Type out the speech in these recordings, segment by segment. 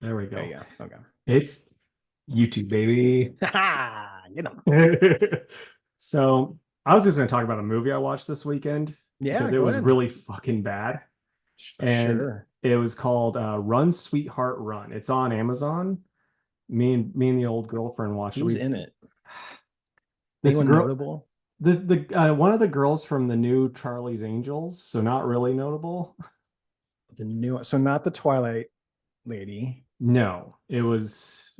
There we There go. you go. Okay. It's YouTube, baby. You know. So I was just going to talk about a movie I watched this weekend because Yeah, it go was ahead. really fucking bad. And Sure. it was called Run, Sweetheart, Run. It's on Amazon. Me and the old girlfriend watched it. Who's in it? This Anyone girl, notable? the one of the girls from the new Charlie's Angels, so not really notable. The new, so not the Twilight lady. No, it was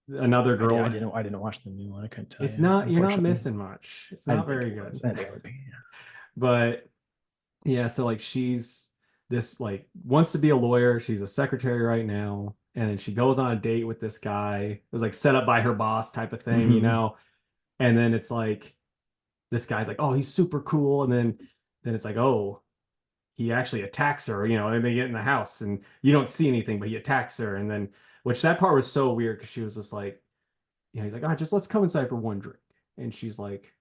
another I girl. didn't. I didn't watch the new one. I couldn't tell It's you. not, you're not Unfortunately, missing much. It's I not didn't think very it was. good. I didn't think it would be. Yeah. But yeah, so like she's this like wants to be a lawyer. She's a secretary right now. And then she goes on a date with this guy. It was like set up by her boss type of thing, you Hmm. know? And then it's like this guy's like, oh, he's super cool. And then it's like, oh, he actually attacks her, you know, and they get in the house and you don't see anything, but he attacks her. And then which that part was so weird because she was just like, you know, he's like, oh, just let's come inside for one drink. And she's like,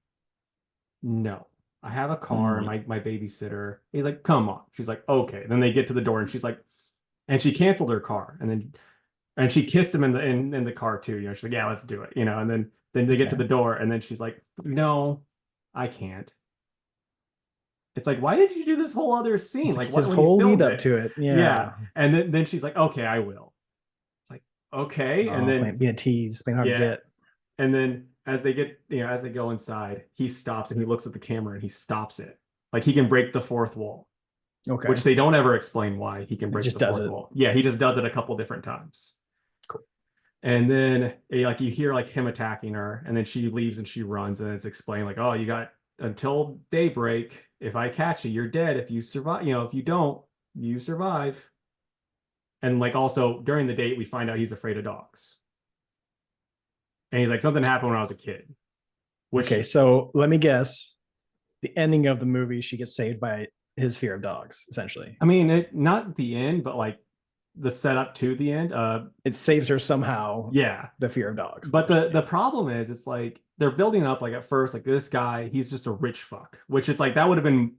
no, I have a car and Mm. my babysitter. He's like, come on. She's like, okay. Then they get to the door and she's like, and she canceled her car. And she kissed him in the car too. You know, she's like, yeah, let's do it. You know, and then they get to Okay. the door and then she's like, no, I can't. It's like, why did you do this whole other scene? It's Like like what his when you whole lead filmed up it? to it. Yeah. Yeah. And then she's like, okay, I will. It's like, okay. And Oh, then being a tease, being hard to yeah. get. And then as they get, you know, as they go inside, he stops and he looks at the camera and he stops it. Like he can break the fourth wall, which Okay. they don't ever explain why he can It break just the does fourth it. wall. Yeah, he just does it a couple different times. Cool. And then like you hear like him attacking her, and then she leaves and she runs, and it's explained like, oh, you got until daybreak. If I catch you, you're dead. If you survive, you know, if you don't, you survive. And like also during the date, we find out he's afraid of dogs. And he's like, something happened when I was a kid, which Okay. So let me guess. The ending of the movie, she gets saved by his fear of dogs, essentially. I mean, not the end, but like the setup to the end. It saves her somehow, Yeah. the fear of dogs, of But course. the Yeah. problem is, it's like they're building up like at first, like this guy, he's just a rich fuck, which it's like that would have been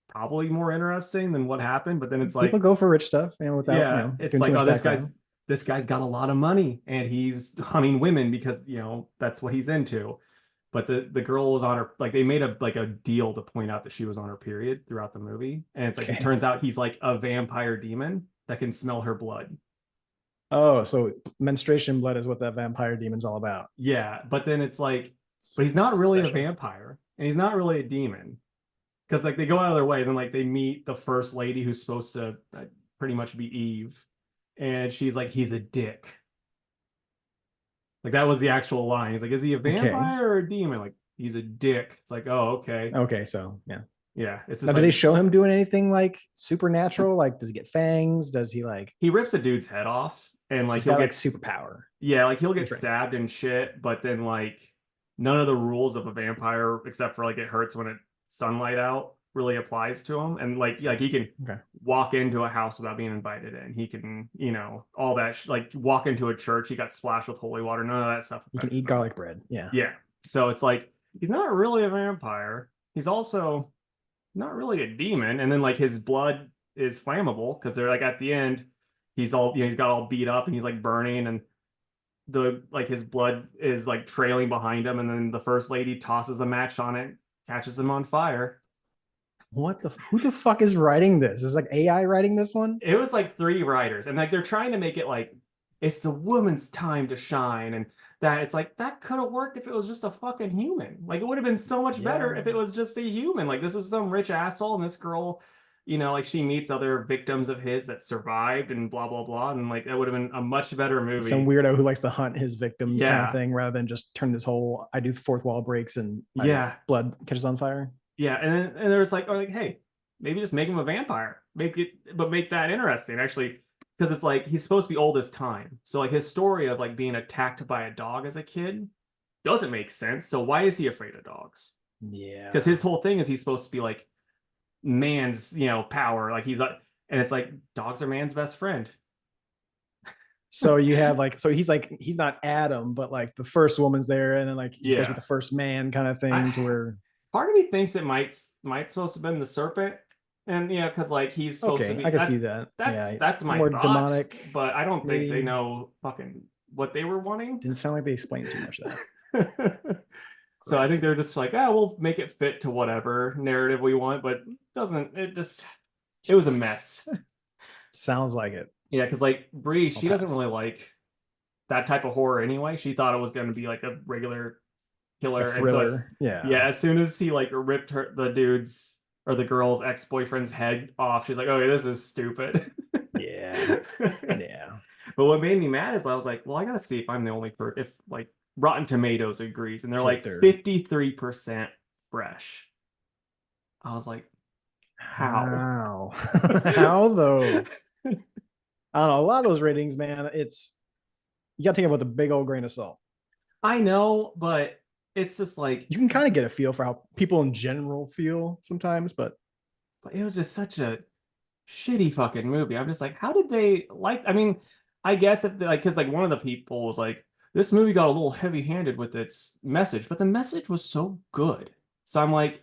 probably more interesting than what happened. But then it's People like, go for rich stuff and without, yeah, it's doing too like, much oh, background. this guy's got a lot of money and he's hunting women because you know that's what he's into. But the girl was on her like they made a deal to point out that she was on her period throughout the movie, and it's like it Okay. turns out he's like a vampire demon that can smell her blood. Oh, so menstruation blood is what that vampire demon's all about. Yeah, but then it's like, It's but he's not really a special. vampire and he's not really a demon because like they go out of their way. Then like they meet the first lady who's supposed to pretty much be Eve, and she's like, he's a dick. Like that was the actual line. He's like, is he a Okay. vampire or a demon? Like he's a dick. It's like, oh, okay, Okay. So yeah. yeah. It's Now, just do they like show him doing anything like supernatural? Like, does he get fangs? Does he like? he rips a dude's head off, and So like he's he'll got like get superpower. yeah, like he'll get Different. stabbed and shit, but then like none of the rules of a vampire, except for like it hurts when it's sunlight out, really applies to him. And like he can Okay. walk into a house without being invited in. He can, you know, all that like walk into a church. He got splashed with holy water. None of that stuff He can affected eat him. garlic bread. Yeah. Yeah. So it's like he's not really a vampire. He's also not really a demon. And then like his blood is flammable because they're like at the end, he's all you know, he's got all beat up and he's like burning and the like his blood is like trailing behind him, and then the first lady tosses a match on it, catches him on fire. What the? Who the fuck is writing this? Is like AI writing this one? It was like three writers, and like they're trying to make it like it's the woman's time to shine, and that it's like that could have worked if it was just a fucking human. Like it would have been so much better Yeah. if it was just a human. Like this is some rich asshole, and this girl, you know, like she meets other victims of his that survived, and blah blah blah, and like that would have been a much better Some movie. weirdo who likes to hunt his victims kind of Yeah, thing, rather than just turn this whole I do fourth wall breaks and my yeah. blood catches on fire. Yeah, and there's like, or like, hey, maybe just make him a vampire. Make it, but make that interesting, actually, because it's like he's supposed to be old as time. So like his story of like being attacked by a dog as a kid doesn't make sense. So why is he afraid of dogs? Because Yeah. his whole thing is he's supposed to be like man's, you know, power. Like he's like, and it's like dogs are man's best friend. So you have like, so he's like, he's not Adam, but like the first woman's there, and then like he's supposed to be Yeah, the first man kind of I thing to where part of me thinks it might supposed to have been the serpent, And yeah, because like he's supposed to Okay, be I can see that. Yeah, that's my more thought, demonic. but I don't think they Maybe know fucking what they were wanting. didn't sound like they explained too much of that. So I think Granted, they're just like, oh, we'll make it fit to whatever narrative we want, but doesn't it just it was a Jesus, mess. sounds like it. Yeah, because like Bree, I'll she doesn't pass. really like that type of horror anyway. She thought it was going to be like a regular A killer, and so thriller. Yeah. yeah, as soon as he like ripped the dude's or the girl's ex-boyfriend's head off, she's like, okay, this is stupid. Yeah. Yeah. But what made me mad is I was like, well, I gotta see if I'm the only person if like Rotten Tomatoes agrees, and they're See what like they're 53% fresh. I was like, how? how. How though? I don't know. A lot of those ratings, man, it's you gotta take it with a big old grain of salt. I know, but it's just like, You can kind of get a feel for how people in general feel sometimes, but but it was just such a shitty fucking movie. I'm just like, how did they like? I mean, I guess if they, like, because like one of the people was like, this movie got a little heavy-handed with its message, but the message was so good. So I'm like,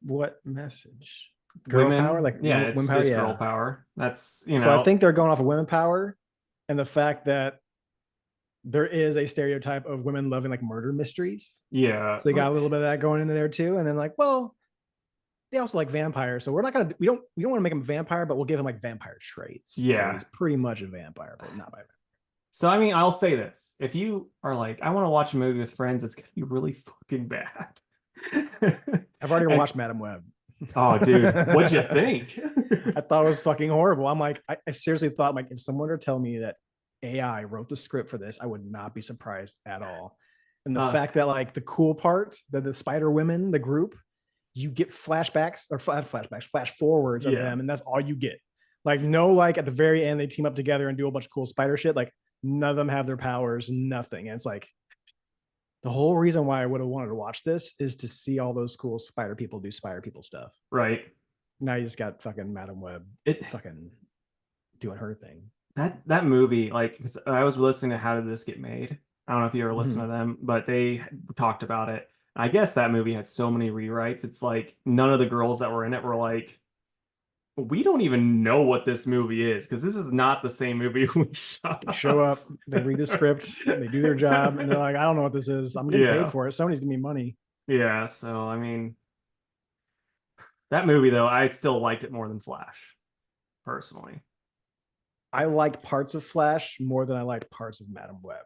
what message? Girl power, women, like yeah, women power, it's girl yeah. power. That's So I think they're going off of women power and the fact that there is a stereotype of women loving like murder mysteries. yeah, So they got a little bit of that going into there too. And then like, well, they also like vampires. So we're not gonna we don't want to make him a vampire, but we'll give him like vampire traits. So yeah. he's pretty much a vampire, but not by So I mean, I'll say this: if you are like, I want to watch a movie with friends, it's gonna be really fucking bad. I've already And watched Madam Web. oh, dude, what'd you think? I thought it was fucking horrible. I'm like, I seriously thought like if someone were to tell me that AI wrote the script for this, I would not be surprised at all. And the Uh, fact that like the cool part, that the Spider Women, the group, you get flashbacks or flashbacks, flash forwards of yeah, them, and that's all you get. Like no, like at the very end they team up together and do a bunch of cool spider shit. Like none of them have their powers, nothing. And it's like the whole reason why I would have wanted to watch this is to see all those cool spider people do spider people stuff. right. Now you just got fucking Madam Web It fucking doing her thing. that movie, like, 'cause I was listening to How Did This Get Made? I don't know if you ever listened Mhm. to them, but they talked about it. I guess that movie had so many rewrites. It's like none of the girls that were in it were like, we don't even know what this movie is because this is not the same movie we They show shot. up, they read the script, they do their job, and they're like, I don't know what this is. I'm getting paid Yeah. for it. Sony's giving me money. Yeah. So, I mean, that movie, though, I still liked it more than Flash, personally. I liked parts of Flash more than I liked parts of Madam Web.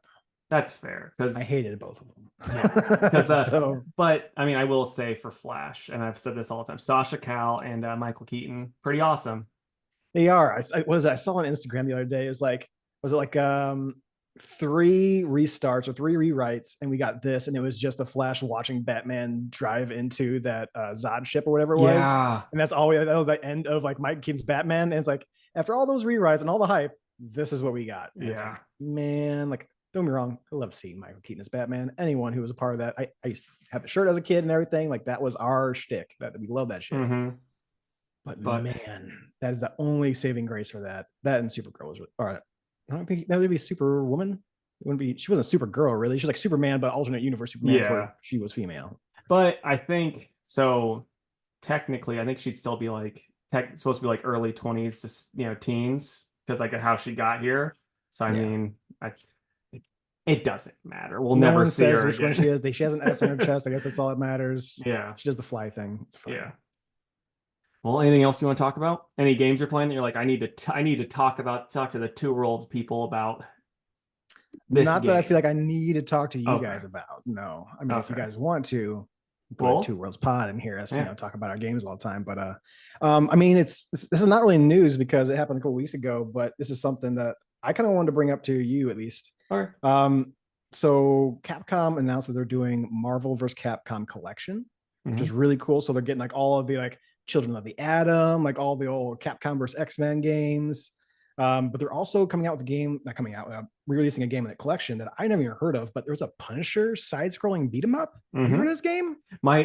That's fair I because, hated both of yeah. them. Because, So but I mean, I will say for Flash, and I've said this all the time, Sasha Cal and Michael Keaton, pretty awesome. they are. I saw on Instagram the other day. It was like, was it like three restarts or three rewrites, and we got this, and it was just the Flash watching Batman drive into that Zod ship or whatever it was, Yeah. and that's all. That was the end of like Mike Keaton's Batman, and it's like after all those rewrites and all the hype, this is what we got, and it's Yeah. like, man, like don't get me wrong, I love seeing Michael Keaton as Batman. Anyone who was a part of that, I used to have a shirt as a kid and everything. Like that was our shtick. That we love that shit. Hmm. But But man, that is the only saving grace for that. That and Supergirl was all right. I don't think that would be Superwoman. It wouldn't be. She wasn't Supergirl really. She was like Superman, but alternate universe Superman, to yeah. where she was female. But I think so. Technically, I think she'd still be like supposed to be like early 20s to teens because like how she got here. So I Yeah. mean, it doesn't matter. We'll No never one see says her which one she again. is. She has an S on her chest. I guess that's all that matters. Yeah, She does the fly thing. It's yeah. fine. Well, anything else you want to talk about? Any games you're playing that you're like, I need to talk to the Two Worlds people about this Not that I feel game. like I need to talk to you Okay, guys about. No, I mean, if you okay. guys want to, go to Two Well, Worlds Pod and hear us, yeah. talk about our games all the time. But I mean, this is not really news because it happened a couple weeks ago. But this is something that I kind of wanted to bring up to you at least. All right. Um, so Capcom announced that they're doing Marvel vs. Capcom collection, which is Hmm. really cool. So they're getting like all of the like Children of the Atom, like all the old Capcom vs. X-Men games. But they're also coming out with a game, not coming out, releasing a game in the collection that I never even heard of. But there's a Punisher side-scrolling beat 'em up. You heard Hmm. of this game?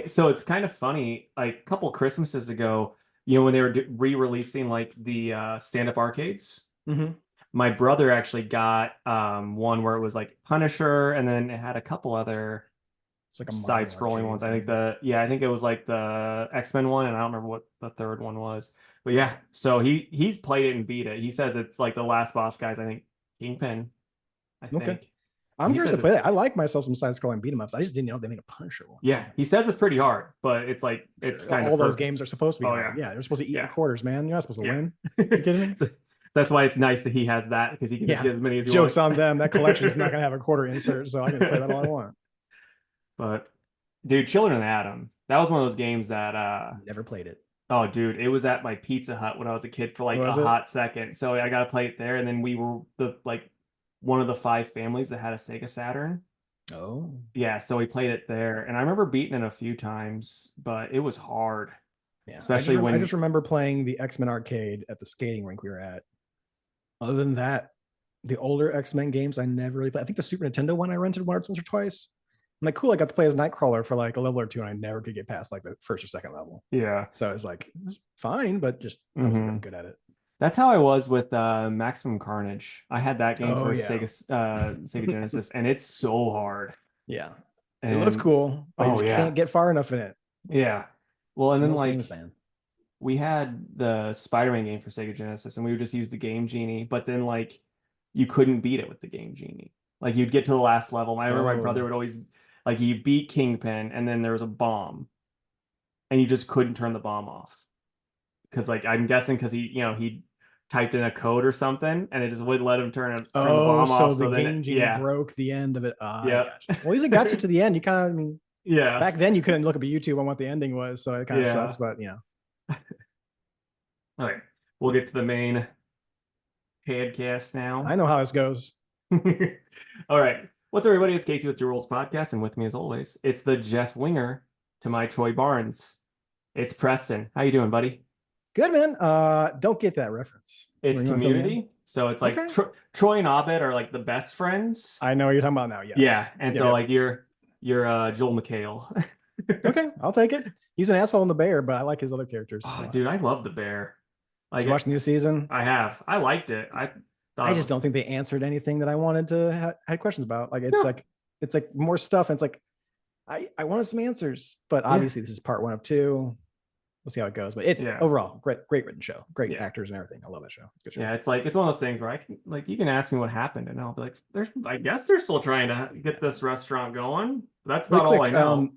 So it's kind of funny. Like a couple Christmases ago, when they were re-releasing like the stand-up arcades, Mm-hmm. my brother actually got one where it was like Punisher, and then it had a couple other It's like a Marvel side-scrolling ones. arcade I think thing. I think it was like the X-Men one, and I don't remember what the third one was. But yeah, so he's played it and beat it. He says it's like the last boss guys, I think Kingpin, I Okay. think. I'm He curious to says it's play that. I like myself some side scrolling beat 'em ups. I just didn't know they made a Punisher one. yeah, he says it's pretty hard, but it's like it's Sure. kind of All those for games are supposed to be oh hard. yeah. Yeah, they're supposed to eat your Yeah. quarters, man. You're not supposed to Yeah. win. You kidding me? So that's why it's nice that he has that because he can just Yeah. get as many as he Jokes wants. on them. That collection is not going to have a quarter insert, so I can just play that all I want. But dude, Children of Adam, that was one of those games that Never played it. oh dude, it was at my Pizza Hut when I was a kid for like a Was it? hot second. So I got to play it there and then we were the like one of the five families that had a Sega Saturn. Oh, Yeah, so we played it there and I remember beating it a few times, but it was hard, yeah. especially I when just remember playing the X-Men arcade at the skating rink we were at. Other than that, the older X-Men games I never really played. I think the Super Nintendo one I rented once or twice. I'm like, cool, I got to play as Nightcrawler for like a level or two, and I never could get past like the first or second level. yeah. So it's like, it was fine, but just I wasn't very Hmm. good at it. That's how I was with Maximum Carnage. I had that game Oh for yeah. Sega Genesis, and it's so hard. Yeah. It looks And cool, but you oh just yeah, can't get far enough in it. yeah. Well, and Some of then those like games, man. we had the Spider-Man game for Sega Genesis, and we would just use the Game Genie. But then like you couldn't beat it with the Game Genie. Like you'd get to the last level. I remember my brother Oh. would always like you beat Kingpin, and then there was a bomb, and you just couldn't turn the bomb off because like I'm guessing because he typed in a code or something, and it just wouldn't let him turn the Oh, bomb so off. the So then game genie yeah, broke the end of it. I yep, gotcha. Well, at least it got you to the end. You kind of, I mean, yeah, back then you couldn't look up a YouTube on what the ending was, so it kind of sucks. yeah. But you know, All right, we'll get to the main podcast I now. know how this goes. All right. What's up, everybody? It's Casey with Your Rules Podcast, and with me, as always, it's the Jeff Winger to my Troy Barnes. It's Preston. How you doing, buddy? Good man. Don't get that reference. It's You want to fill me in? Community, so it's like Okay. Troy and Abed are like the best friends. I know what you're talking about now. Yeah, Yes. and Yep, so yep. like you're Joel McHale. Okay, I'll take it. He's an asshole in the bear, but I like his other characters a Oh, lot. dude, I love the bear. Did Like you watch the new season? I have, I liked it. I thought I it just was don't think they answered anything that I wanted to had questions about. no, It's like more stuff, and it's like I wanted some answers, but yeah, obviously this is part one of two. We'll see how it goes. But it's yeah. overall great written show, great Yeah. actors and everything. I love that show. It's a good show. Yeah, it's like it's one of those things where I can like you can ask me what happened and I'll be like, there's I guess they're still trying to get this restaurant going. That's Really about all I quick, know.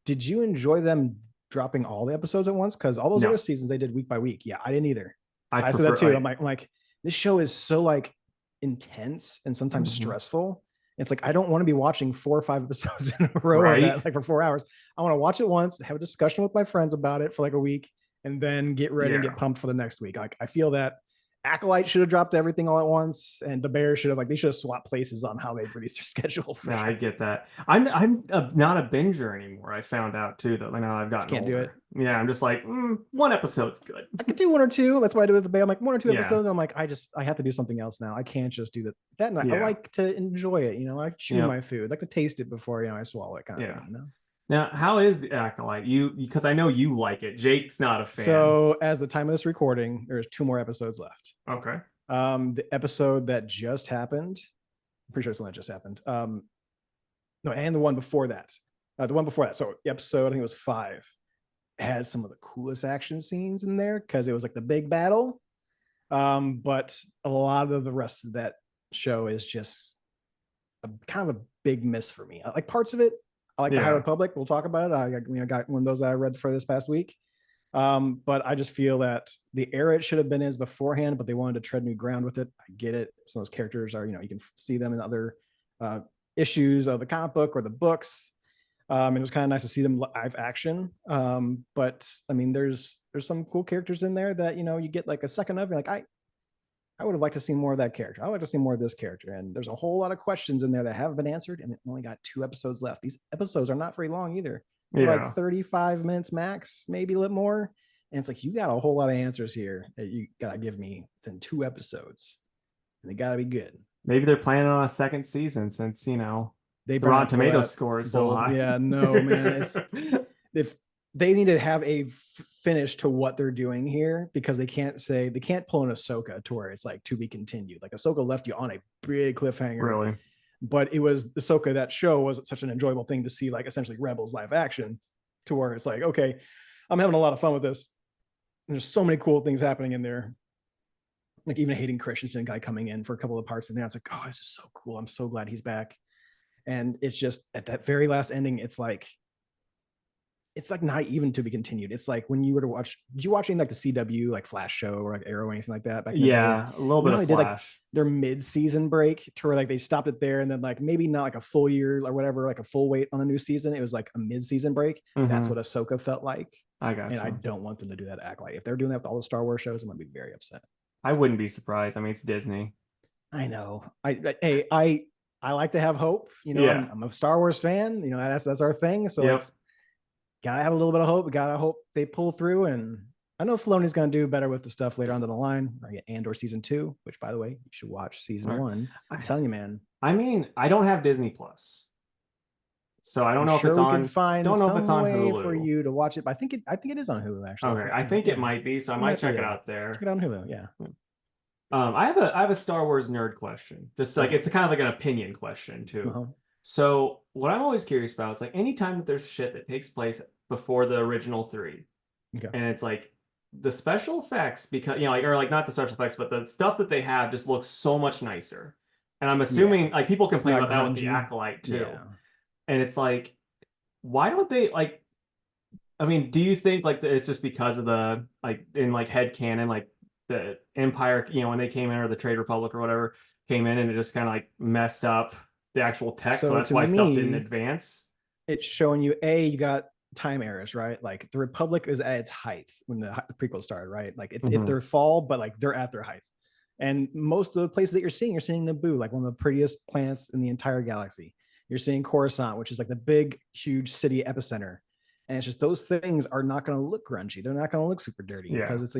did you enjoy them dropping all the episodes at once? Because all those No, other seasons they did week by week. Yeah, I didn't either. I I said that prefer too. like I'm like, this show is so like intense and sometimes mhm. stressful. It's like I don't want to be watching 4 or 5 episodes in a row of Right? that, like for 4 hours. I want to watch it once, have a discussion with my friends about it for like a week, and then get ready and Yeah. get pumped for the next week. Like I feel that Acolyte should have dropped everything all at once, and the Bears should have they should have swapped places on how they'd release their schedule for No, I sure. get that. Not a binger anymore. I found out too that like now I've Just gotten can't do it. older. Yeah, I'm just like one episode's good. I could do one or two. That's what I do with the Bay. I'm like 1 or 2 Yeah, episodes. And I'm like, I have to do something else now. I can't just do that. That night. I yeah, like to enjoy it. I chew yeah, my food. I like to taste it before I swallow it, kind of yeah. thing. Now, how is the Acolyte? You because I know you like it. Jake's not a fan. So as the time of this recording, there's 2 more episodes left. Okay. The episode that just happened, I'm pretty sure it's the one that just happened. No, and the one before that. The one before that. So the episode, I think it was 5, had some of the coolest action scenes in there because it was like the big battle. But a lot of the rest of that show is just kind of a big miss for me. I like parts of it. I like the High Yeah. Republic. We'll talk about it. I got one of those that I read for this past week. But I just feel that the era it should have been is beforehand, but they wanted to tread new ground with it. I get it. Some of those characters are, you can see them in other issues of the comic book or the books. And it was kind of nice to see them live action. But I mean, there's some cool characters in there that, you get like a second of, you're like, I would have liked to see more of that character. I would like to see more of this character. And there's a whole lot of questions in there that haven't been answered. And it only got 2 episodes left. These episodes are not very long either. They're Yeah. like 35 minutes max, maybe a little more. And it's like, you got a whole lot of answers here that you got to give me within 2 episodes. And they got to be good. Maybe they're planning on a second season since, They the Rotten probably pull Tomatoes that score is so bold. high. Yeah, no, man. If they need to have a finish to what they're doing here, because they can't pull an Ahsoka to where it's like to be continued. Like Ahsoka left you on a big cliffhanger. Really? But it was Ahsoka, that show was such an enjoyable thing to see, like essentially Rebels live action, to where it's like, okay, I'm having a lot of fun with this. there's so many cool things happening in there. Like even Hayden Christensen guy coming in for a couple of parts, and then I was like, oh, this is so cool. I'm so glad he's back. And it's just at that very last ending, it's like not even to be continued. It's like when you were to watch, did you watch any like the CW like Flash show or like Arrow or anything like that back in the day? Yeah, a little You bit know how of they did like Flash. their mid-season break to where like they stopped it there and then like maybe not like a full year or whatever, like a full wait on a new season. It was like a mid-season break. That's Hmm. what Ahsoka felt like. I And got I you. don't want them to do that to Acolyte. If they're doing that with all the Star Wars shows, I'm gonna be very upset. I wouldn't be surprised. I mean, it's Disney. I know. I like to have hope. You know, Yeah. I'm a Star Wars fan. You know, that's our thing. So Yep. it's gotta have a little bit of hope. Gotta hope they pull through. And I know Filoni's gonna do better with the stuff later on down the line. I get Andor season 2, which by the way, you should watch season All right. 1. I'm I, telling you, man. I mean, I don't have Disney Plus, so I don't I'm know if it's sure we could on. find Don't know if it's some on way for Hulu. you to watch it. But I think it is on Hulu actually. Okay, I think it Yeah, might be, so I it might might be. check it Yeah, out check there. it out on Hulu. Yeah, I have a Star Wars nerd question. Just go like for it's it. a kind of like an opinion question too. Uh-huh. So what I'm always curious about is like anytime that there's shit that takes place before the original three, Okay. and it's like the special effects because like or like not the special effects, but the stuff that they have just looks so much nicer. And I'm Yeah, assuming like people it's complain not about that with the grungy. Acolyte too. Yeah. And it's like, why don't they like I mean, do you think like it's just because of the like in like head canon, like the Empire, when they came in or the Trade Republic or whatever came in and it just kind of like messed up the actual text, so So that's to why stuff didn't me, advance. it's showing you you got time eras, right? Like the Republic is at its height when the prequel started, right? Like it's Hmm. their fall, but like they're at their height. And most of the places that you're seeing Naboo, like one of the prettiest planets in the entire galaxy. You're seeing Coruscant, which is like the big, huge city epicenter. And it's just those things are not going to look grungy. They're not going to look super dirty Yeah. because it's,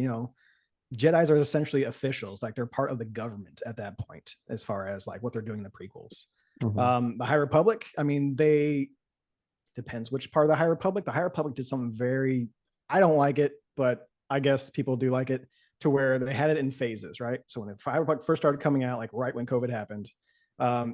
Jedi's are essentially officials. Like they're part of the government at that point, as far as like what they're doing in the prequels. Hmm. The High Republic, I mean, they depends which part of the High Republic. The High Republic did something very, I don't like it, but I guess people do like it, to where they had it in phases, right? So when the High Republic first started coming out, like right when COVID happened,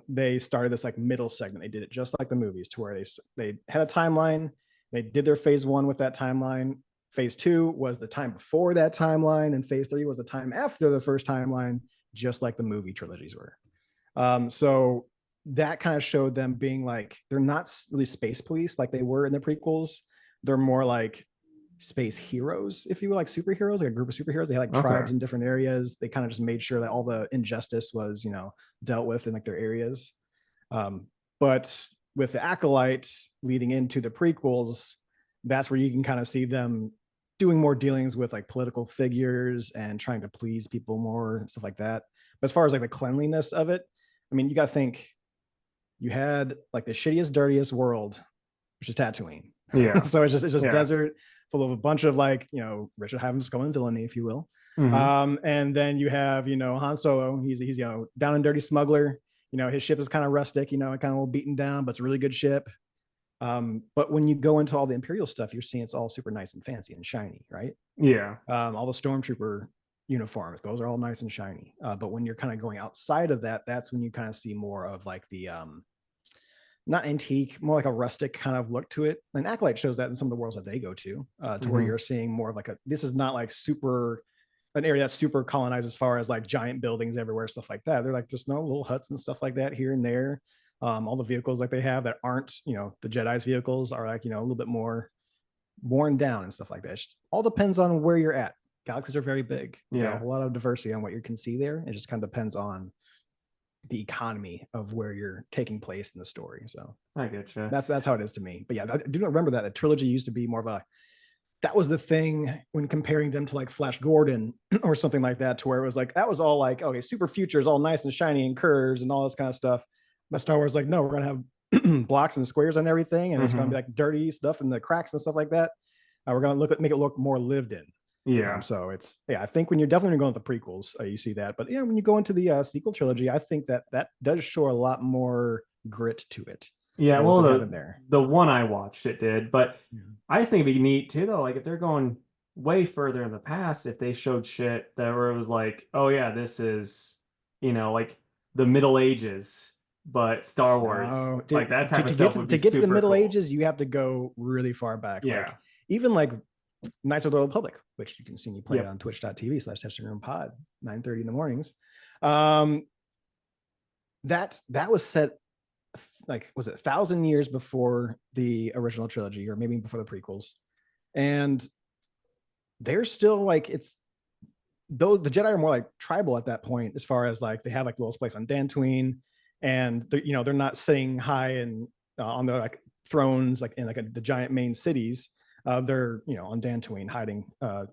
they started this like middle segment. They did it just like the movies, to where they had a timeline. They did their phase 1 with that timeline. Phase 2 was the time before that timeline, and phase 3 was the time after the first timeline, just like the movie trilogies were. So that kind of showed them being like, they're not really space police like they were in the prequels. They're more like space heroes, if you will, like superheroes, like a group of superheroes. They had like Okay. tribes in different areas. They kind of just made sure that all the injustice was, dealt with in like their areas. But with the acolytes leading into the prequels, that's where you can kind of see them doing more dealings with like political figures and trying to please people more and stuff like that. But as far as like the cleanliness of it, I mean, you got to think you had like the shittiest, dirtiest world, which is Tatooine. Yeah. So it's just Yeah. desert full of a bunch of like, Richard Havens going villainy, if you will. Hmm. And then you have, Han Solo. He's down and dirty smuggler. His ship is kind of rustic, kind of a little beaten down, but it's a really good ship. But when you go into all the Imperial stuff, you're seeing it's all super nice and fancy and shiny, right? Yeah. All the stormtrooper uniforms, those are all nice and shiny. But when you're kind of going outside of that, that's when you kind of see more of like the not antique, more like a rustic kind of look to it. And Acolyte shows that in some of the worlds that they go to where Hmm. you're seeing more of like this is not like super an area that's super colonized as far as like giant buildings everywhere, stuff like that. They're like just no little huts and stuff like that here and there. All the vehicles like they have that aren't, the Jedi's vehicles are like, a little bit more worn down and stuff like that. It all depends on where you're at. Galaxies are very big. You got a Yeah. whole lot of diversity on what you can see there. It just kind of depends on the economy of where you're taking place in the story. So I get you. that's how it is to me. But yeah, I do remember that the trilogy used to be more of a, that was the thing when comparing them to like Flash Gordon or something like that, to where it was like that was all like, okay, super future is all nice and shiny and curves and all this kind of stuff. But Star Wars like, no, we're gonna have blocks and squares on everything, and it's gonna be Hmm. like dirty stuff and the cracks and stuff like that. We're gonna make it look more lived in. Yeah. So it's, yeah, I think when you're definitely going with the prequels, you see that. But yeah, when you go into the sequel trilogy, I think that does show a lot more grit to it, Yeah, with well, what they have in the there. the one I watched it did, but Yeah. I just think it'd be neat too, though. Like if they're going way further in the past, if they showed shit that where it was like, oh yeah, this is, like the Middle Ages, but Star Wars, No, like that type of to get stuff to, would be to get to the super Middle cool. Ages, you have to go really far back. Like Yeah. even like Knights of the Old Republic, which you can see me play Yep. on twitch.tv/testingroom pod, 9:30 in the mornings. Um, that was set like, was it 1,000 years before the original trilogy, or maybe before the prequels, and they're still like, it's though the Jedi are more like tribal at that point, as far as like they have like a little place on Dantooine, and they're not sitting high and on their like thrones like in like the giant main cities. They're on Dantooine hiding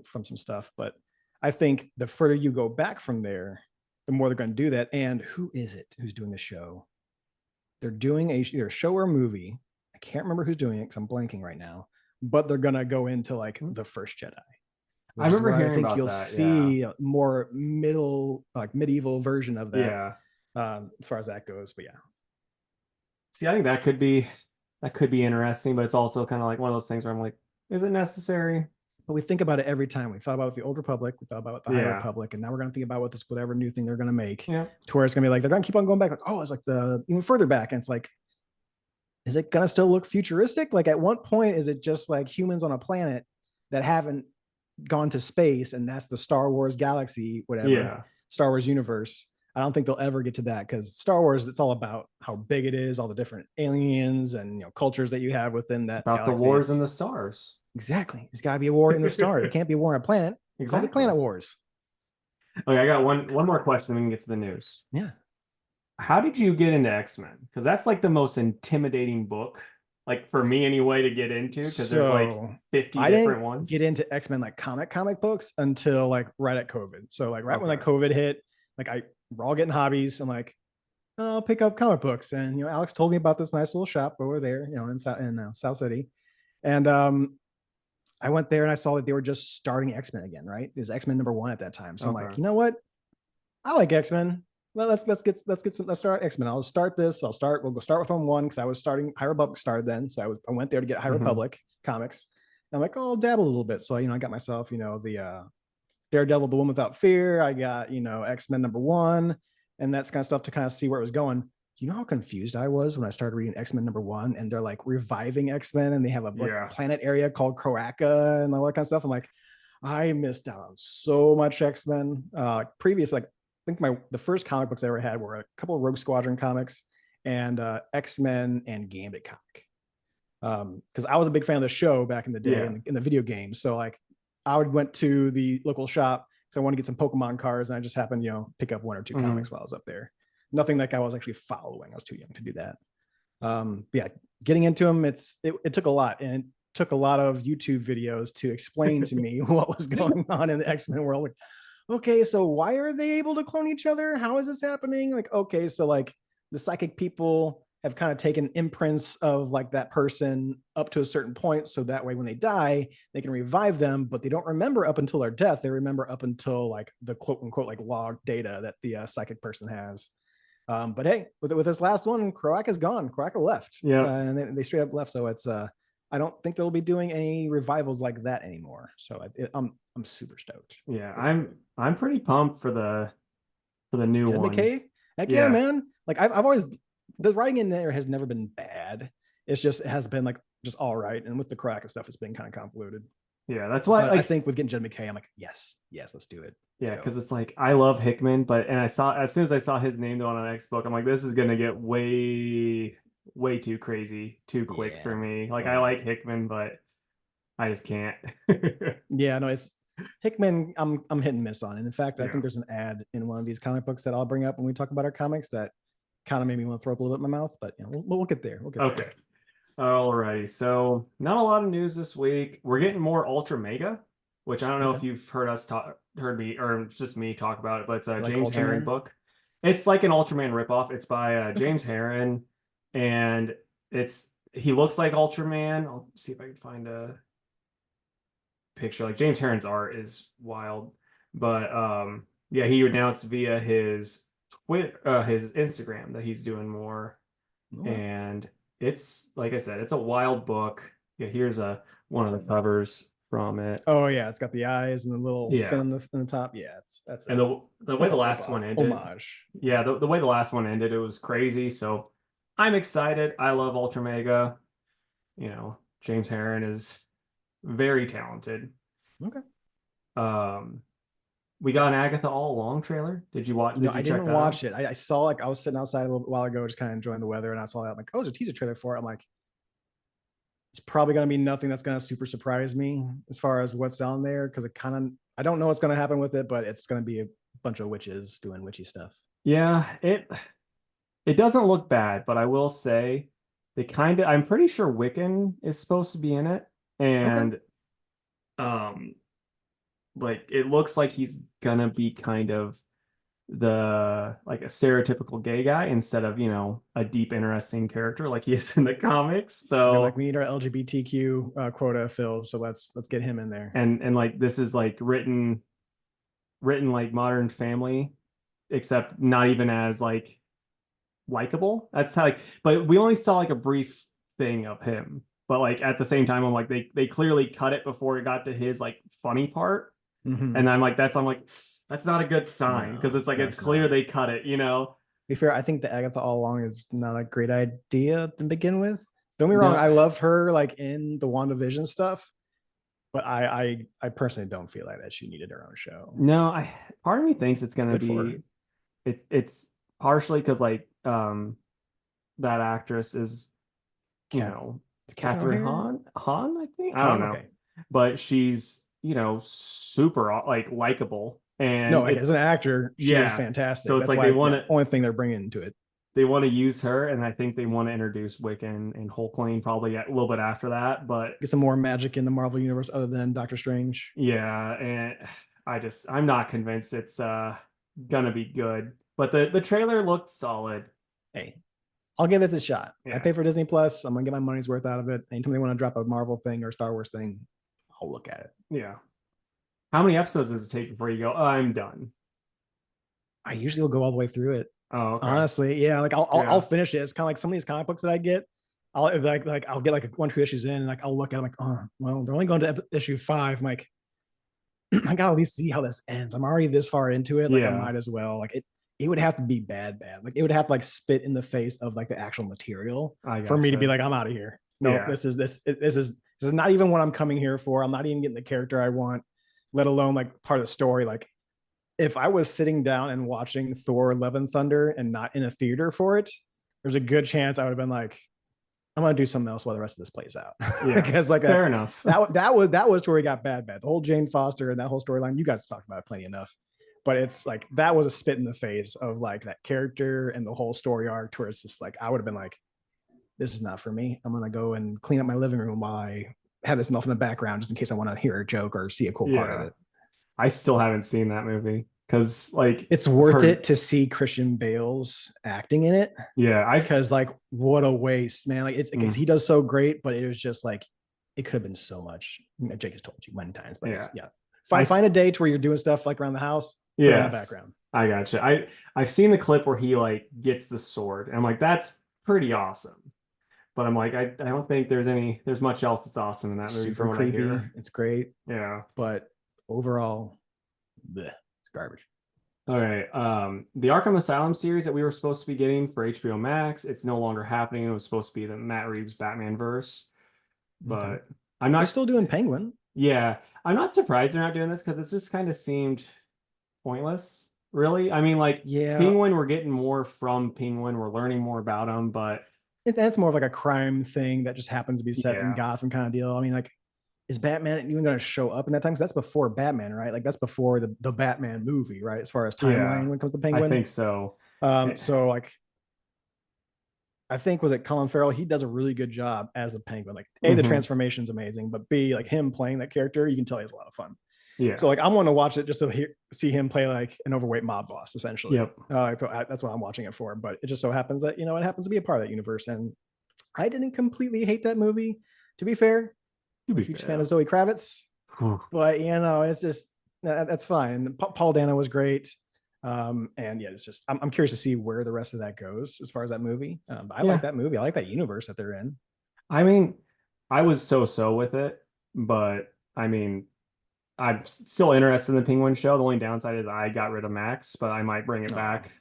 from some stuff. But I think the further you go back from there, the more they're going to do that. And who is it who's doing the show? They're doing either a show or a movie. I can't remember who's doing it because I'm blanking right now. But they're gonna go into like the first Jedi, I which is remember where I hearing think about you'll that. Yeah. see a more medieval version of that, Yeah. as far as that goes. But yeah, See, I think that could be interesting, but it's also kind of like one of those things where I'm like, is it necessary? but we think about it every time. We thought about it with the Old Republic, we thought about it with the High Yeah. Republic, and now we're gonna think about what this whatever new thing they're gonna make, Yeah. to where it's gonna be like they're gonna keep on going back. Like, oh, it's like the even further back, and it's like, is it gonna still look futuristic? Like, at what point is it just like humans on a planet that haven't gone to space, and that's the Star Wars galaxy, whatever, Yeah. Star Wars universe? I don't think they'll ever get to that, because Star Wars, it's all about how big it is, all the different aliens and cultures that you have within It's that about the galaxy. wars and the stars. Exactly. There's got to be a war in the stars. It can't be a war on a planet. Call it Exactly. Planet Wars. Okay, I got one more question, then we can get to the news. Yeah. How did you get into X-Men? Because that's like the most intimidating book, like for me anyway, to get into, because there's like So 50 I didn't different get ones. into X-Men like comic books until like right at COVID. So like right when like Okay. COVID hit, like we're all getting hobbies. I'm like, oh, I'll pick up comic books. And Alex told me about this nice little shop over there, in South City. And I went there and I saw that they were just starting X-Men again, right? It was X-Men #1 at that time. So I'm like, Okay. you know what? I like X-Men. Well, let's start X-Men. I'll start this. We'll go start with #1 because I was starting High Republic started then. So I went there to get High Hmm. Republic comics. And I'm like, oh, I'll dabble a little bit. So I got myself, the Daredevil, the Woman Without Fear. I got, X-Men #1, and that's kind of stuff to kind of see where it was going. Do you know how confused I was when I started reading X-Men #1, and they're like reviving X-Men, and they have a like Yeah. planet area called Croaca and all that kind of stuff? I'm like, I missed out on so much X-Men. Previous, like, I think the first comic books I ever had were a couple of Rogue Squadron comics and X-Men and Gambit comic. Because I was a big fan of the show back in the day, Yeah. in the video games. So like, I went to the local shop because I wanted to get some Pokemon cards, and I just happened, pick up one or two Hmm. comics while I was up there. Nothing like I was actually following. I was too young to do that. Yeah, getting into them, it took a lot, and it took a lot of YouTube videos to explain to me what was going on in the X-Men world. Like, okay, so why are they able to clone each other? How is this happening? Like, okay, so like the psychic people have kind of taken imprints of like that person up to a certain point, so that way when they die they can revive them, but they don't remember up until their death. They remember up until like the quote unquote like log data that the psychic person has. But hey, with this last one, Croaca's gone. Croaca left, Yeah. and they straight up left. So it's I don't think they'll be doing any revivals like that anymore. So I'm super stoked. Yeah. I'm pretty pumped for the new Jed one. McKay, heck yeah, Yeah. man. Like I've always, the writing in there has never been bad. It has been like just all right. And with the Croaca stuff, it's been kind of convoluted. Yeah. That's why, But I like, think with getting Jed McKay, I'm like, yes, let's do it. yeah, Let's because go. it's like I love Hickman, but and I saw as soon as I saw his name on an X book, I'm like, this is gonna get way too crazy, too quick for Yeah. me. Like Oh I yeah. like Hickman, but I just can't. Yeah, no, it's Hickman. I'm hit and miss on. And in fact, I Yeah. think there's an ad in one of these comic books that I'll bring up when we talk about our comics that kind of made me want to throw up a little bit in my mouth. But we'll get there. We'll get there. Okay. Alrighty. So not a lot of news this week. We're getting more Ultra Mega, which I don't know Okay. if you've heard me, or just me talk about it, but it's a You like James Herron Ultraman? book. It's like an Ultraman ripoff. It's by Okay. James Herron, and he looks like Ultraman. I'll see if I can find a picture. Like James Herron's art is wild, but yeah, he announced via his Instagram that he's doing more, Okay. and it's like I said, it's a wild book. Yeah, here's a one of the covers from it. Oh yeah, it's got the eyes and the little fin Yeah, in the top. Yeah, that's and a the way the quote last ripoff one ended, homage. yeah, the way the last one ended, it was crazy. So I'm excited. I love Ultra Mega. James Herron is very talented. Okay. Um, we got an Agatha All Along trailer. Did you watch? You know, Did you I check didn't that out? watch it. I saw like I was sitting outside a little while ago, just kind of enjoying the weather, and I saw that. I'm like, oh, there's a teaser trailer for it. I'm like, it's probably gonna be nothing that's gonna super surprise me as far as what's on there because it kind of I don't know what's gonna happen with it, but it's gonna be a bunch of witches doing witchy stuff. Yeah, it doesn't look bad, but I will say they kind of I'm pretty sure Wiccan is supposed to be in it, Okay. and um like it looks like he's gonna be kind of the like a stereotypical gay guy instead of, a deep, interesting character like he is in the comics. They're like, So we need our LGBTQ quota filled, so let's get him in there. and like this is like written like Modern Family, except not even as like likable. That's how like, but we only saw like a brief thing of him. But like at the same time, I'm like they clearly cut it before it got to his like funny part, Mm-hmm. and I'm like that's not a good sign because No, it's like no, it's it's clear not. they cut it, To be fair, I think the Agatha all along is not a great idea to begin with. Don't be wrong, No, I loved her like in the WandaVision stuff, but I personally don't feel like that she needed her own show. no. I part of me thinks it's gonna Good for her. be it's partially because like that actress is you Kath, know, Catherine Catherine O'Hara? Han, I think. I don't Han? know. Okay. But she's, super like likable. No, And like as an actor, she is yeah. So fantastic. it's That's like why the only thing they're bringing into it. they want to use her, and I think they want to introduce Wiccan and Hulkling probably a little bit after that. But Get some more magic in the Marvel universe other than Doctor Strange. yeah, and I'm not convinced it's gonna be good. But the trailer looked solid. Hey, I'll give it a shot. I Yeah. pay for Disney Plus. I'm gonna get my money's worth out of it. Anytime they want to drop a Marvel thing or Star Wars thing, I'll look at it. Yeah. How many episodes does it take before you go, oh, I'm done? I usually will go all the way through it. Oh, okay. Honestly, yeah, like I'll Yeah. finish it. It's kind of like some of these comic books that I get. I'll like I'll get like one two issues in, and like I'll look at them like, oh, well, they're only going to issue 5. I'm like, I gotta at least see how this ends. I'm already this far into it. Like I Yeah. might as well. Like it would have to be bad, bad. Like it would have to like spit in the face of like the actual material I for me to be gotcha. like, I'm out of here. No, Yeah. this is not even what I'm coming here for. I'm not even getting the character I want, let alone like part of the story. Like if I was sitting down and watching Thor: Love and Thunder and not in a theater for it, there's a good chance I would have been like, I'm gonna do something else while the rest of this plays out. Yeah. Because like Fair enough. that was where we got bad. The whole Jane Foster and that whole storyline, you guys have talked about it plenty enough. But it's like that was a spit in the face of like that character and the whole story arc to where it's just like I would have been like, this is not for me. I'm gonna go and clean up my living room while I have this enough in the background just in case I want to hear a joke or see a cool part of Yeah. it. I still haven't seen that movie because like It's I've worth heard it to see Christian Bale's acting in it yeah, I because like what a waste, man. Like it's because mm, he does so great, but it was just like it could have been so much. Jake has told you many times, but it's yeah. yeah. I Find a date where you're doing stuff like around the house, put it in the yeah, background. I gotcha. I've seen the clip where he like gets the sword and I'm like that's pretty awesome. But I'm like I don't think there's much else that's awesome in that movie Super from what I creepy. hear. It's great, Yeah. but overall, bleh, it's garbage. All right. The Arkham Asylum series that we were supposed to be getting for HBO Max, it's no longer happening. It was supposed to be the Matt Reeves Batman verse, Okay. but I'm They're not still doing Penguin. yeah, I'm not surprised they're not doing this because it's just kind of seemed pointless, really. I mean, like Yeah, Penguin, we're getting more from Penguin, we're learning more about him, but that's more of like a crime thing that just happens to be set in yeah, Gotham kind of deal. I mean, like is Batman even going to show up in that time? Because that's before Batman, right? Like that's before the Batman movie, right? As far as timeline yeah, when it comes to I Penguin. think so. Eh, So like I think was it Colin Farrell? He does a really good job as the Penguin. Like A, the mhm, transformation's amazing, but B, like him playing that character, you can tell he has a lot of fun. So yeah, like I'm going to watch it just to see him play like an overweight mob boss, essentially. yep. That's what I'm watching it for. But it just so happens that it happens to be a part of that universe, and I didn't completely hate that movie. To be fair, To I'm a be huge fair, fan of Zoe Kravitz, whew. but it's just that's fine. Paul Dano was great, and yeah, it's just I'm curious to see where the rest of that goes as far as that movie. But I like Yeah. that movie. I like that universe that they're in. I mean, I was so with it, but I mean, I'm still interested in the Penguin show. The only downside is I got rid of Max, but I might bring it Oh, back.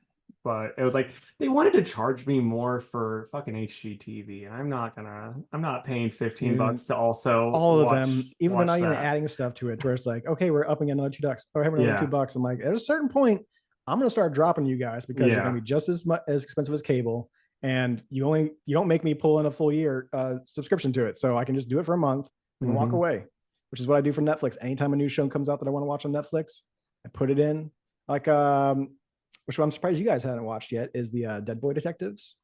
but it was like they wanted to charge me more for fucking HGTV, and I'm not paying Dude, $15 to also all of them, even they're watch not even that. adding stuff to it, where it's like, okay, we're upping another $2 or having another Yeah, $2. I'm like, at a certain point, I'm gonna start dropping you guys because you're gonna yeah. be just as much as expensive as cable, and you don't make me pull in a full year subscription to it, so I can just do it for a month and walk Hmm. away, which is what I do for Netflix. Anytime a new show comes out that I want to watch on Netflix, I put it in. Like, which I'm surprised you guys hadn't watched yet is the Dead Boy Detectives.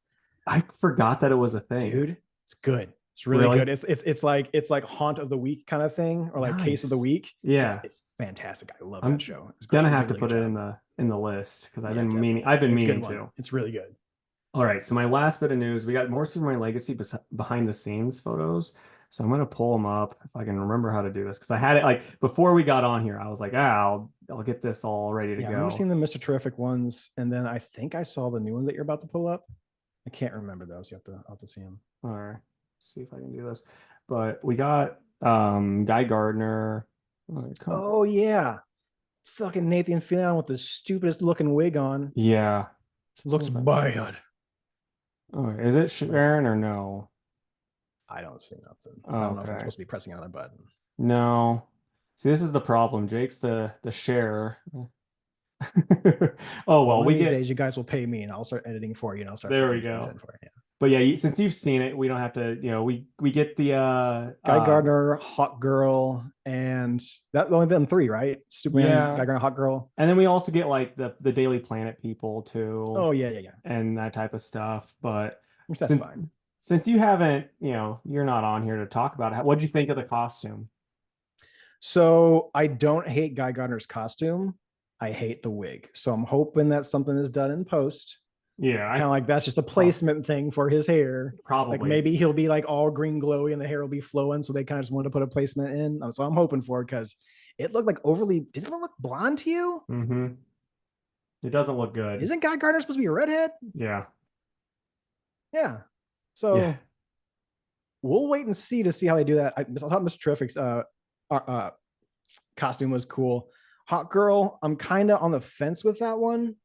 I forgot that it was a thing. Dude, it's good. It's really Really? good. It's like haunt of the week kind of thing, or like case of the Nice. week. Yeah. It's fantastic. I love that I'm show. It's great. gonna They did have a to really good put it job. in the list because Yeah, definitely. I've been It's a good meaning one. to. It's really good. All right, so my last bit of news, we got more Super Mario Legacy behind the scenes photos. So I'm gonna pull them up if I can remember how to do this because I had it like before we got on here. I was like, I'll get this all ready to Yeah, I remember go. seeing the Mr. Terrific ones, and then I think I saw the new ones that you're about to pull up. I can't remember those. I'll have to see them. All right, see if I can do this. But we got Guy Gardner. All right, come. Oh yeah, fucking Nathan Fillion with the stupidest looking wig on. Yeah. Looks bad. All right, is it Like, Sharon or no? I don't see nothing. I don't know if I'm Okay. supposed to be pressing another button. No. See, this is the problem. Jake's the share. Oh Well, well, one of we these get days, you guys will pay me, and I'll start editing for you, and I'll start there putting we these things go. in for you. Yeah. But yeah, since you've seen it, we don't have to, we get the Guy Gardner, Hot Girl, and that only them three, right? Superman, yeah. Guy Gardner, Hot Girl. And then we also get like the Daily Planet people too Oh yeah. and that type of stuff. But Which that's since fine. since you haven't, you're not on here to talk about it, what'd you think of the costume? So I don't hate Guy Gardner's costume. I hate the wig. So I'm hoping that something is done in post. Yeah, Kind of I like that's just a placement thing for his hair. Like probably. maybe he'll be like all green glowy and the hair will be flowing. So they kind of just wanted to put a placement in. So I'm hoping for it because it looked like overly. Didn't it look blonde to you? Hmm. It doesn't look good. Isn't Guy Gardner supposed to be a redhead? Yeah. Yeah. Yeah. So we'll wait and see to see how they do that. I thought Mr. Terrific's costume was cool. Hot Girl, I'm kind of on the fence with that one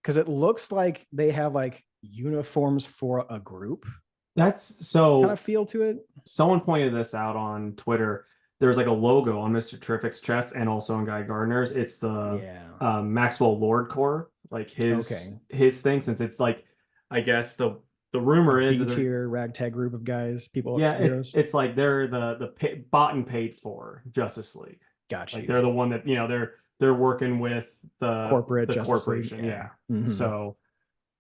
because it looks like they have like uniforms for a group That's kind of so feel to it. someone pointed this out on Twitter. There's like a logo on Mr. Terrific's chest and also on Guy Gardner's. It's the Yeah. Maxwell Lord Corps, like Okay. his thing, since it's like I guess the rumor Like is B that they're tier ragtag group of guys, people, yeah, superheroes. it's like they're bought and paid for Justice League. Got Like you. they're the one that they're working with Corporate the Justice League. corporation. Yeah. Yeah. Mm-hmm. So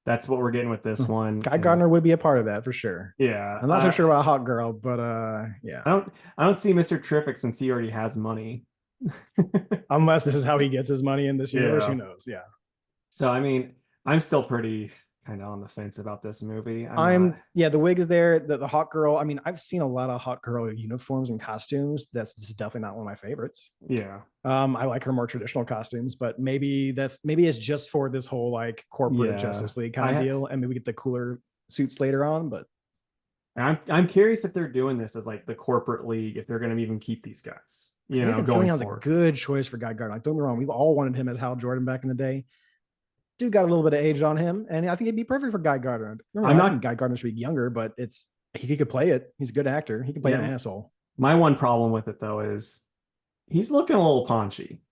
that's what we're getting with this one. Guy And Gardner would be a part of that for sure. yeah, I'm not so sure about Hot Girl, but yeah. I don't see Mr. Terrific since he already has money. Unless this is how he gets his money in this universe, who Yeah. knows? Yeah. So I mean, I'm still pretty kind of on the fence about this movie. I'm not. The wig is there. The hot girl. I mean, I've seen a lot of hot girl uniforms and costumes. That's just definitely not one of my favorites. Yeah. I like her more traditional costumes, but maybe it's just for this whole like corporate Yeah. Justice League kind of deal, and maybe we get the cooler suits later on. But I'm curious if they're doing this as like the corporate league, if they're going to even keep these guys, Nathan going Fillion's a forward. good choice for Guy Gardner. Like, don't get me wrong, we've all wanted him as Hal Jordan back in the day. Dude got a little bit of age on him, and I think he'd be perfect for Guy Gardner. I'm I think not. Guy Gardner should be younger, but he could play it. He's a good actor. He can play an Yeah. asshole. My one problem with it though is he's looking a little paunchy.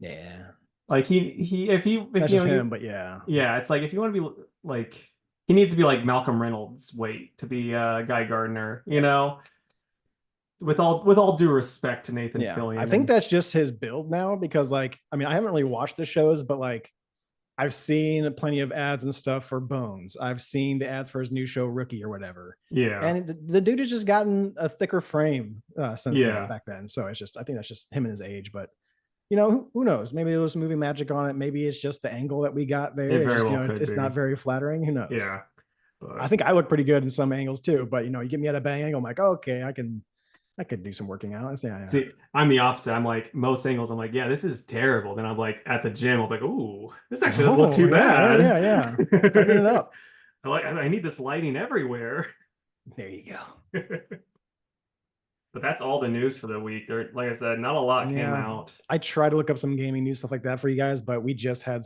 Yeah, Like he if that's just him. But yeah, yeah, it's like if you want to be like he needs to be like Malcolm Reynolds weight to be Guy Gardner, yes, with all due respect to Nathan yeah. I Fillion think and that's just his build now because, like, I mean, I haven't really watched the shows, but like, I've seen plenty of ads and stuff for Bones. I've seen the ads for his new show, Rookie or whatever. yeah, And the dude has just gotten a thicker frame since yeah, back then. So it's just, I think that's just him and his age. But who knows? Maybe there's some movie magic on it. Maybe it's just the angle that we got there. it It's very just, well could it's not be. very flattering. Who knows? Yeah, I but think I look pretty good in some angles too. But you get me at a bang angle, I'm like, oh, okay, I could do some working out. Yeah. see, I'm the opposite. I'm like most angles. I'm like, yeah, this is terrible. Then I'm like at the gym. I'm like, ooh, this actually doesn't look Oh too bad. yeah. Tighten it up. I need this lighting everywhere. There you go. But that's all the news for the week. There, like I said, not a lot came Yeah, out. I try to look up some gaming news stuff like that for you guys, but we just had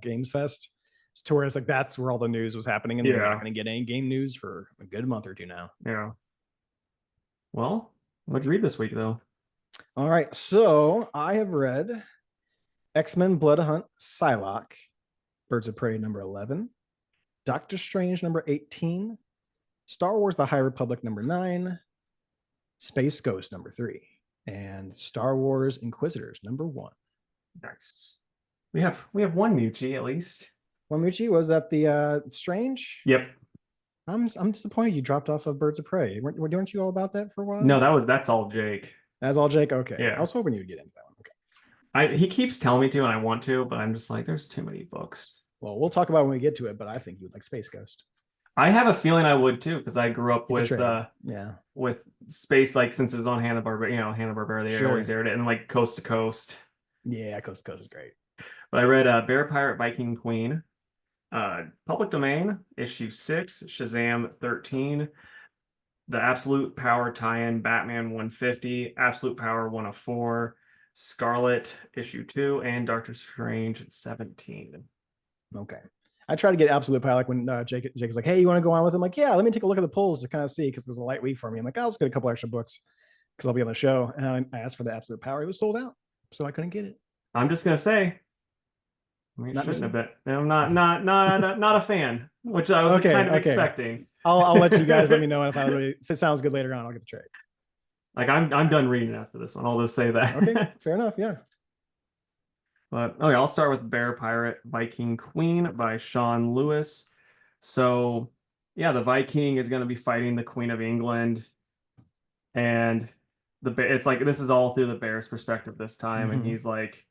Games Fest, to where it's like that's where all the news was happening, and then you're not Yeah. going to get any game news for a good month or two now. Yeah. Well, what'd you read this week though? All right, so I have read X-Men Blood Hunt Psylocke, Birds of Prey number 11, Doctor Strange number 18, Star Wars The High Republic number 9, Space Ghost number 3, and Star Wars Inquisitors number 1. Nice. We have one Muchi at least. Wamuchi, was that the Strange? Yep. I'm disappointed you dropped off of Birds of Prey. Weren't you all about that for a No, while? that's all Jake. That's all, Jake. Okay, I Yeah. was hoping you'd get into that one. Okay. He keeps telling me to and I want to, but I'm just like, there's too many books. Well, we'll talk about it when we get to it, but I think you would like Space Ghost. I have a feeling I would too, because I grew up Get the trade. Yeah. with space, like since it was on Hanna-Barbera, Hanna-Barbera, they Sure. always aired it, and like coast to coast. Yeah, Coast to Coast is great. But I read Bear Pirate Viking Queen, Public Domain, issue 6, Shazam 13, The Absolute Power tie-in, Batman 150, Absolute Power 104, Scarlet issue 2, and Doctor Strange 17. Okay. I try to get absolute power, like when Jake's like, hey, you want to go on with him? Like, yeah, let me take a look at the polls to kind of see, because there's a light week for me. I'm like, I'll just get a couple extra books because I'll be on the show. And I asked for the absolute power. It was sold out, so I couldn't get it. I'm just gonna say, I mean, it shouldn't have been. I'm not a fan, which I was Okay, kind of okay. expecting. I'll let you guys let me know if it sounds good later on. I'll get the trade. Like I'm done reading after this one. I'll just say that. Okay, fair enough. Yeah. But okay, I'll start with Bear Pirate Viking Queen by Sean Lewis. So yeah, the Viking is going to be fighting the Queen of England, and it's like this is all through the bear's perspective this time, and he's like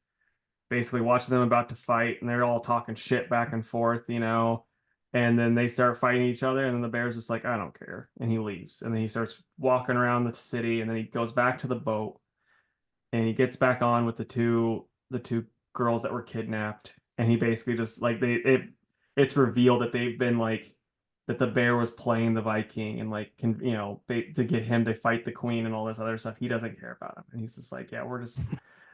basically watching them about to fight, and they're all talking shit back and forth, and then they start fighting each other, and then the bear's just like, I don't care, and he leaves, and then he starts walking around the city, and then he goes back to the boat, and he gets back on with the two girls that were kidnapped, and he basically just like it's revealed that they've been like that the bear was playing the Viking and like to get him to fight the queen and all this other stuff. He doesn't care about him, and he's just like, yeah, we're just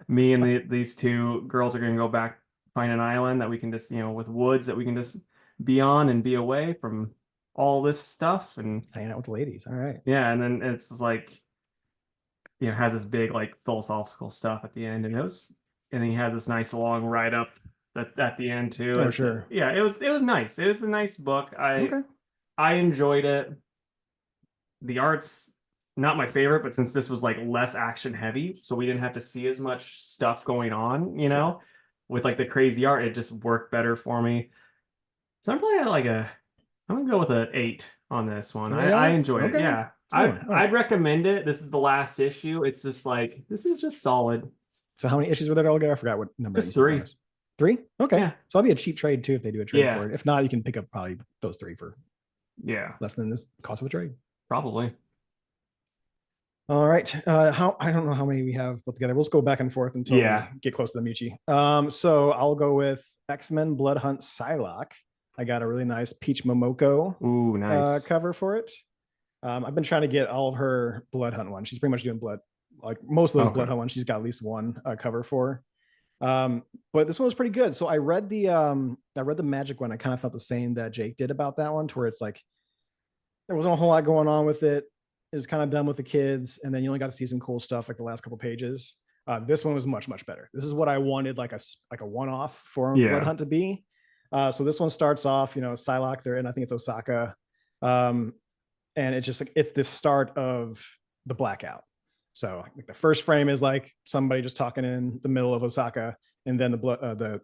me and these two girls are gonna go back, find an island that we can just with woods that we can just be on and be away from all this stuff and hanging out with the ladies. All right. yeah, and then it's like has this big like philosophical stuff at the end, and he has this nice long write up at the end too. Oh, and, sure. yeah, it was nice. It was a nice book. Okay. I enjoyed it. The art's not my favorite, but since this was like less action heavy, so we didn't have to see as much stuff going on, Sure. with like the crazy art, it just worked better for me. So I'm probably at I'm gonna go with an 8 on this one. I enjoyed it. Okay. Yeah. Right. I'd recommend it. This is the last issue. It's just like this is just solid. So how many issues were there all together? I forgot what number. Just 3. 3? Okay. Yeah. So I'll be a cheap trade too if they do a trade Yeah. for it. If not, you can pick up probably those 3 for Yeah. less than this cost of a trade. Probably. All right. I don't know how many we have put together. We'll just go back and forth until we get close to the Muchi. So I'll go with X-Men Blood Hunt Psylocke. I got a really nice Peach Momoko nice. cover for it. I've been trying to get all of her Blood Hunt ones. She's pretty much doing blood, like most of those Blood Hunt ones. She's got at least one cover for. But this one was pretty good. So I read the Magic one. I kind of felt the same that Jake did about that one, to where it's like there wasn't a whole lot going on with it. It was kind of done with the kids, and then you only got to see some cool stuff like the last couple pages. This one was much better. This is what I wanted, like a one-off for Blood Hunt to be. So this one starts off, Psylocke there, and I think it's Osaka, and it's just like it's the start of the blackout. So like the first frame is like somebody just talking in the middle of Osaka, and then the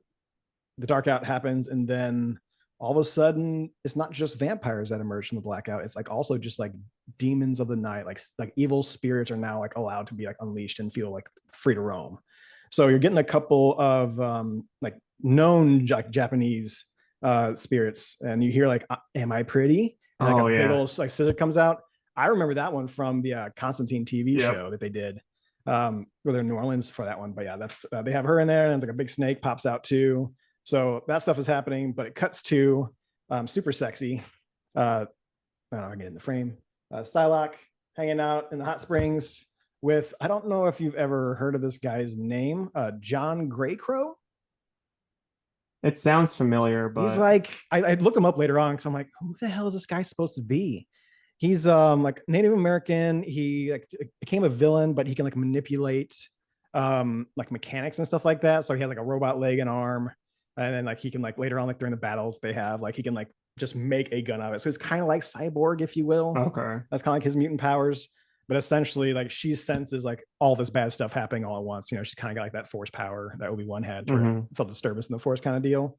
dark out happens, and then all of a sudden it's not just vampires that emerge from the blackout. It's like also just like demons of the night, like evil spirits are now like allowed to be like unleashed and feel like free to roam. So you're getting a couple of like known Japanese spirits, and you hear like, "Am I pretty?" And like big old like scissor comes out. I remember that one from the Constantine TV show that they did. Where they're in New Orleans for that one, but yeah, that's they have her in there, and it's like a big snake pops out too. So that stuff is happening, but it cuts to super sexy. I'll get in the frame. Psylocke hanging out in the hot springs with, I don't know if you've ever heard of this guy's name, John Greycrow. It sounds familiar, He's but like, I looked him up later on because I'm like, who the hell is this guy supposed to be? He's like Native American. He like became a villain, but he can like manipulate like mechanics and stuff like that. So he has like a robot leg and arm, and then like he can like later on like during the battles they have like he can like just make a gun out of it. So it's kind of like Cyborg, if you will. okay. That's kind of like his mutant powers. But essentially, like she senses like all this bad stuff happening all at once. You know, she's kind of got like that force power that Obi-Wan had to where it Hmm. felt disturbance in the force kind of deal.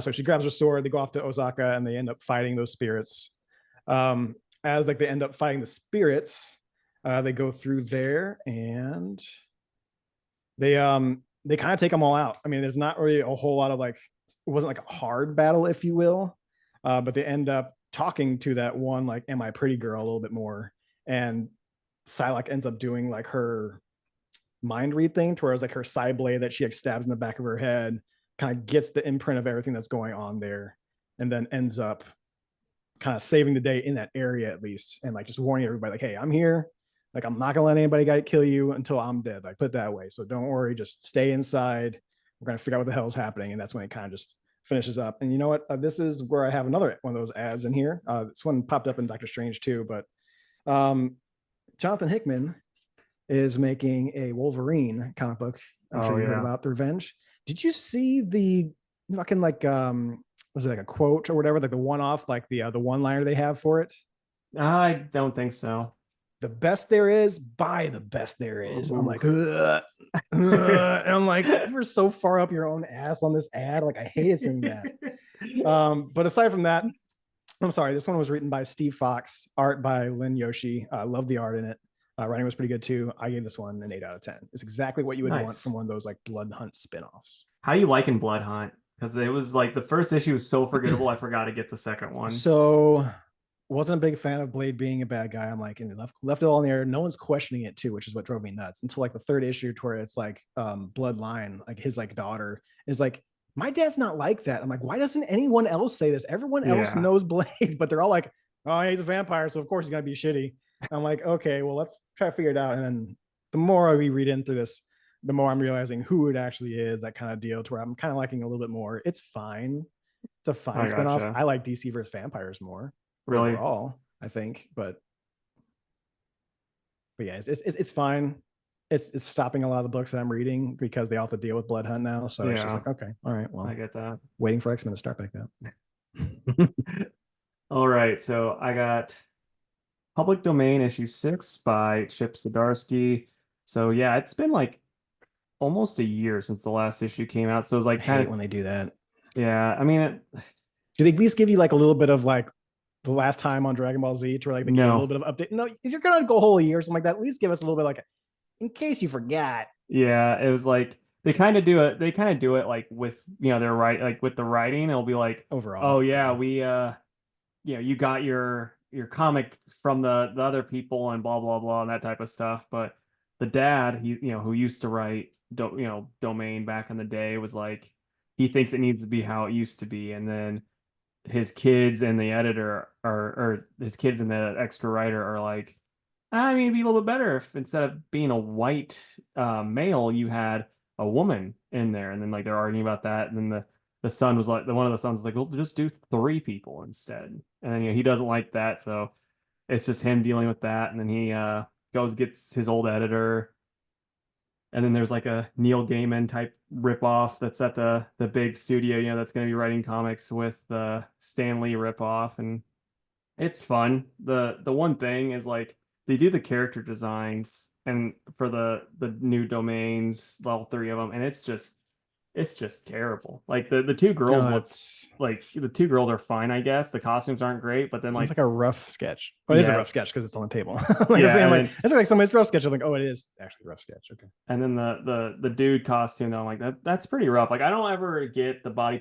So she grabs her sword. They go off to Osaka and they end up fighting those spirits. Um, as like they end up fighting the spirits, they go through there and they kind of take them all out. I mean, there's not really a whole lot of like it wasn't like a hard battle, if you will, but they end up talking to that one like "Am I Pretty Girl" a little bit more, and Psylocke ends up doing like her mind read thing, to where it's like her side blade that she like stabs in the back of her head, kind of gets the imprint of everything that's going on there, and then ends up kind of saving the day in that area at least, and like just warning everybody like, hey, I'm here. Like I'm not gonna let anybody kill you until I'm dead. Like put it that way. So don't worry, just stay inside. We're gonna figure out what the hell is happening, and that's when it kind of just finishes up. And you know what? This is where I have another one of those ads in here. This one popped up in Doctor Strange too, but um, Jonathan Hickman is making a Wolverine comic book. I'm sure Oh you heard yeah. about the Revenge. Did you see the fucking like was it like a quote or whatever, like the one off, like the one liner they have for it? I don't think so. The best there is, buy the best there is. I'm Ooh. like, ugh, and I'm like, you're so far up your own ass on this ad. Like, I hate seeing that. But aside from that, I'm sorry. This one was written by Steve Fox, art by Lin Yoshi. I love the art in it. Writing was pretty good too. I gave this one an 8 out of 10. It's exactly what you would want from Nice. one of those like Blood Hunt spinoffs. How you liking Blood Hunt? Because it was like the first issue was so forgettable, I forgot to get the second one. So wasn't a big fan of Blade being a bad guy. I'm like, and left it all in the air. No one's questioning it too, which is what drove me nuts. Until like the third issue, to where it's like Bloodline, like his like daughter is like, my dad's not like that. I'm like, why doesn't anyone else say this? Everyone else Yeah. knows Blade, but they're all like, oh, he's a vampire, so of course he's gonna be shitty. I'm like, okay, well, let's try to figure it out. And then the more we read into this, the more I'm realizing who it actually is, that kind of deal, to where I'm kind of liking a little bit more. It's fine. It's a fine I spinoff. gotcha. I like DC versus vampires more Really? overall, I think. But yeah, it's fine. It's stopping a lot of the books that I'm reading because they all have to deal with Blood Hunt now. So it's just Yeah, like, okay, all right, I well, get that. waiting for X-Men to start back up. All right, so I got Public Domain issue 6 by Chip Zdarsky. So yeah, it's been like almost a year since the last issue came out. So it's I like kind hate of when they do that. yeah, I mean Do they at least give you like a little bit of like the last time on Dragon Ball Z, to where like they gave a little no. bit of update? No, if you're gonna go a whole year or something like that, at least give us a little bit like in case you forgot. Yeah, it was like they kind of do it like with their right like with the writing, it'll be like, "Oh Overall, yeah, yeah. you got your comic from the other people and blah blah blah and that type of stuff." But the dad, who used to write Domain back in the day, was like he thinks it needs to be how it used to be, and then his kids and the editor or his kids and the extra writer are like, I mean, it'd be a little bit better if instead of being a white male, you had a woman in there. And then like they're arguing about that. And then the son was like, the one of the sons was like, well, just do three people instead. And then he doesn't like that, so it's just him dealing with that. And then he goes gets his old editor. And then there's like a Neil Gaiman type ripoff that's at the big studio, that's going to be writing comics with the Stan Lee ripoff, and it's fun. The one thing is like they do the character designs and for the new domains, all three of them, and it's just terrible. Like the two girls No, look that's like the two girls are fine, I guess. The costumes aren't great, but then it's like like a rough sketch. Oh, it is a yeah, rough sketch because it's on the table. Like I'm saying, yeah, I'm and like, then it's like somebody's rough sketch. I'm like, oh, it is actually a rough sketch. Okay. the dude costume though, I'm like that's pretty rough. Like I don't ever get the body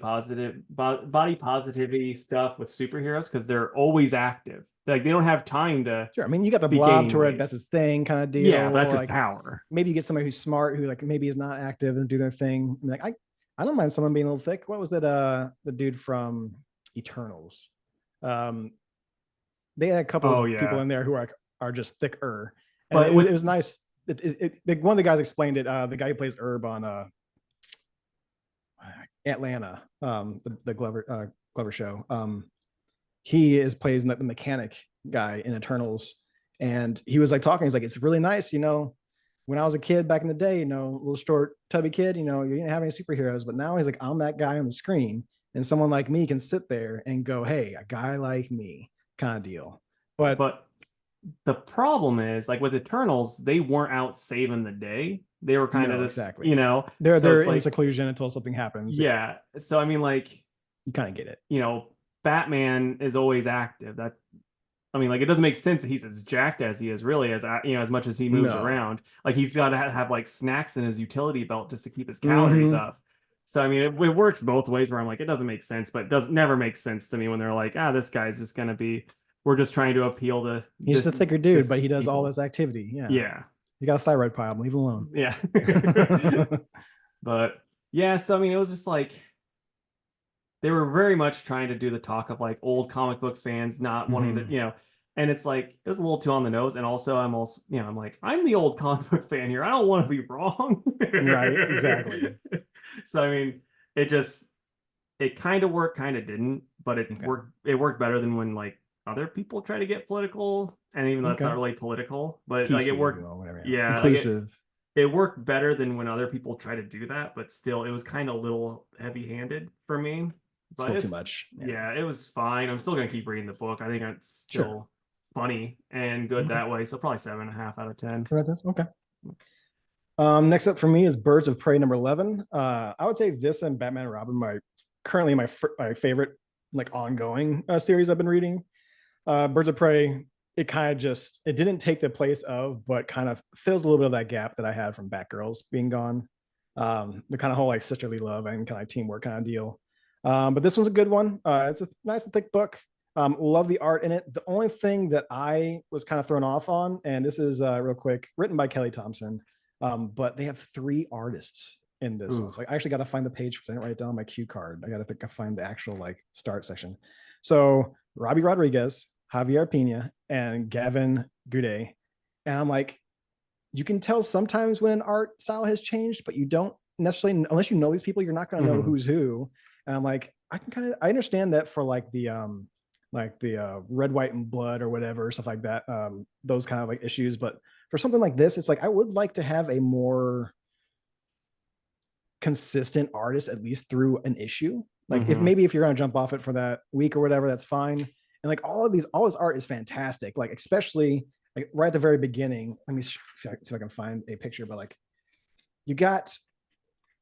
positivity stuff with superheroes because they're always active. Like they don't have time to Sure. I mean, you got the be blob gaining to where weight. that's his thing kind of deal, Yeah, but that's or his like power. maybe you get somebody who's smart who like maybe is not active and do their thing. I mean, like I don't mind someone being a little thick. What was that? The dude from Eternals. Um, they had a couple Oh of people yeah. in there who are just thicker, and But it with was nice. One of the guys explained it. The guy who plays Herb on Atlanta, the Glover show. He is plays the mechanic guy in Eternals, and he was like talking. He's like, it's really nice, when I was a kid back in the day, little short, tubby kid, you didn't have any superheroes, but now he's like, I'm that guy on the screen, and someone like me can sit there and go, hey, a guy like me, kind of deal. But But the problem is, like with Eternals, they weren't out saving the day. They were kind of no, this, exactly. They're so they're it's in like, seclusion until something happens. Yeah, yeah. So I mean, like, you kind of get it. you know, Batman is always active. That I mean, like, it doesn't make sense that he's as jacked as he is, really, as much as he moves No. around. Like, he's got to have like snacks in his utility belt just to keep his calories Mm-hmm. up. So I mean, it works both ways. Where I'm like, it doesn't make sense, but it does never make sense to me when they're like, this guy's just gonna be. We're just trying to appeal to He's just a thicker dude, this but he does all people. this activity. Yeah, Yeah, he's got a thyroid problem. Leave him alone. yeah. But yeah, so I mean, it was just like they were very much trying to do the talk of like old comic book fans not wanting to, Mm-hmm. and it's like it was a little too on the nose. And also, I'm like, I'm the old comic book fan here. I don't want to be wrong. Right, exactly. So I mean, it just it kind of worked, kind of didn't, but it Okay. worked. It worked better than when like other people try to get political, and even though that's not Okay. really political, but like it PC, if you worked. will, whatever. Yeah. Yeah, like Inclusive. it worked better than when other people try to do that, but still it was kind of a little heavy-handed for me. It's a But little too it's much. Yeah. yeah, it was fine. I'm still gonna keep reading the book. I think it's Sure. still funny and good Okay. that way. So probably 7.5 out of 10. So that's okay. Next up for me is Birds of Prey number 11. I would say this and Batman and Robin currently my favorite like ongoing series I've been reading. Birds of Prey, it didn't take the place of, but kind of fills a little bit of that gap that I had from Batgirls being gone. The kind of whole like sisterly love and kind of teamwork kind of deal. But this one's a good one. It's a nice and thick book. Love the art in it. The only thing that I was kind of thrown off on, and this is real quick, written by Kelly Thompson, but they have 3 artists in this one. Ooh. So I actually got to find the page because I didn't write it down on my cue card. I got to think I find the actual like start section. So Robbie Rodriguez, Javier Pina, and Gavin Goudet. And I'm like, you can tell sometimes when an art style has changed, but you don't necessarily, unless you know these people, you're not going to know Mhm. who's who. And I'm like, I understand that for like the red, white, and blood or whatever, stuff like that, those kind of like issues. But for something like this, it's like, I would like to have a more consistent artist, at least through an issue. Like if you're going to jump off it for that week or whatever, that's fine. And like all this art is fantastic. Like, especially like right at the very beginning, let me see if I can find a picture, but like you got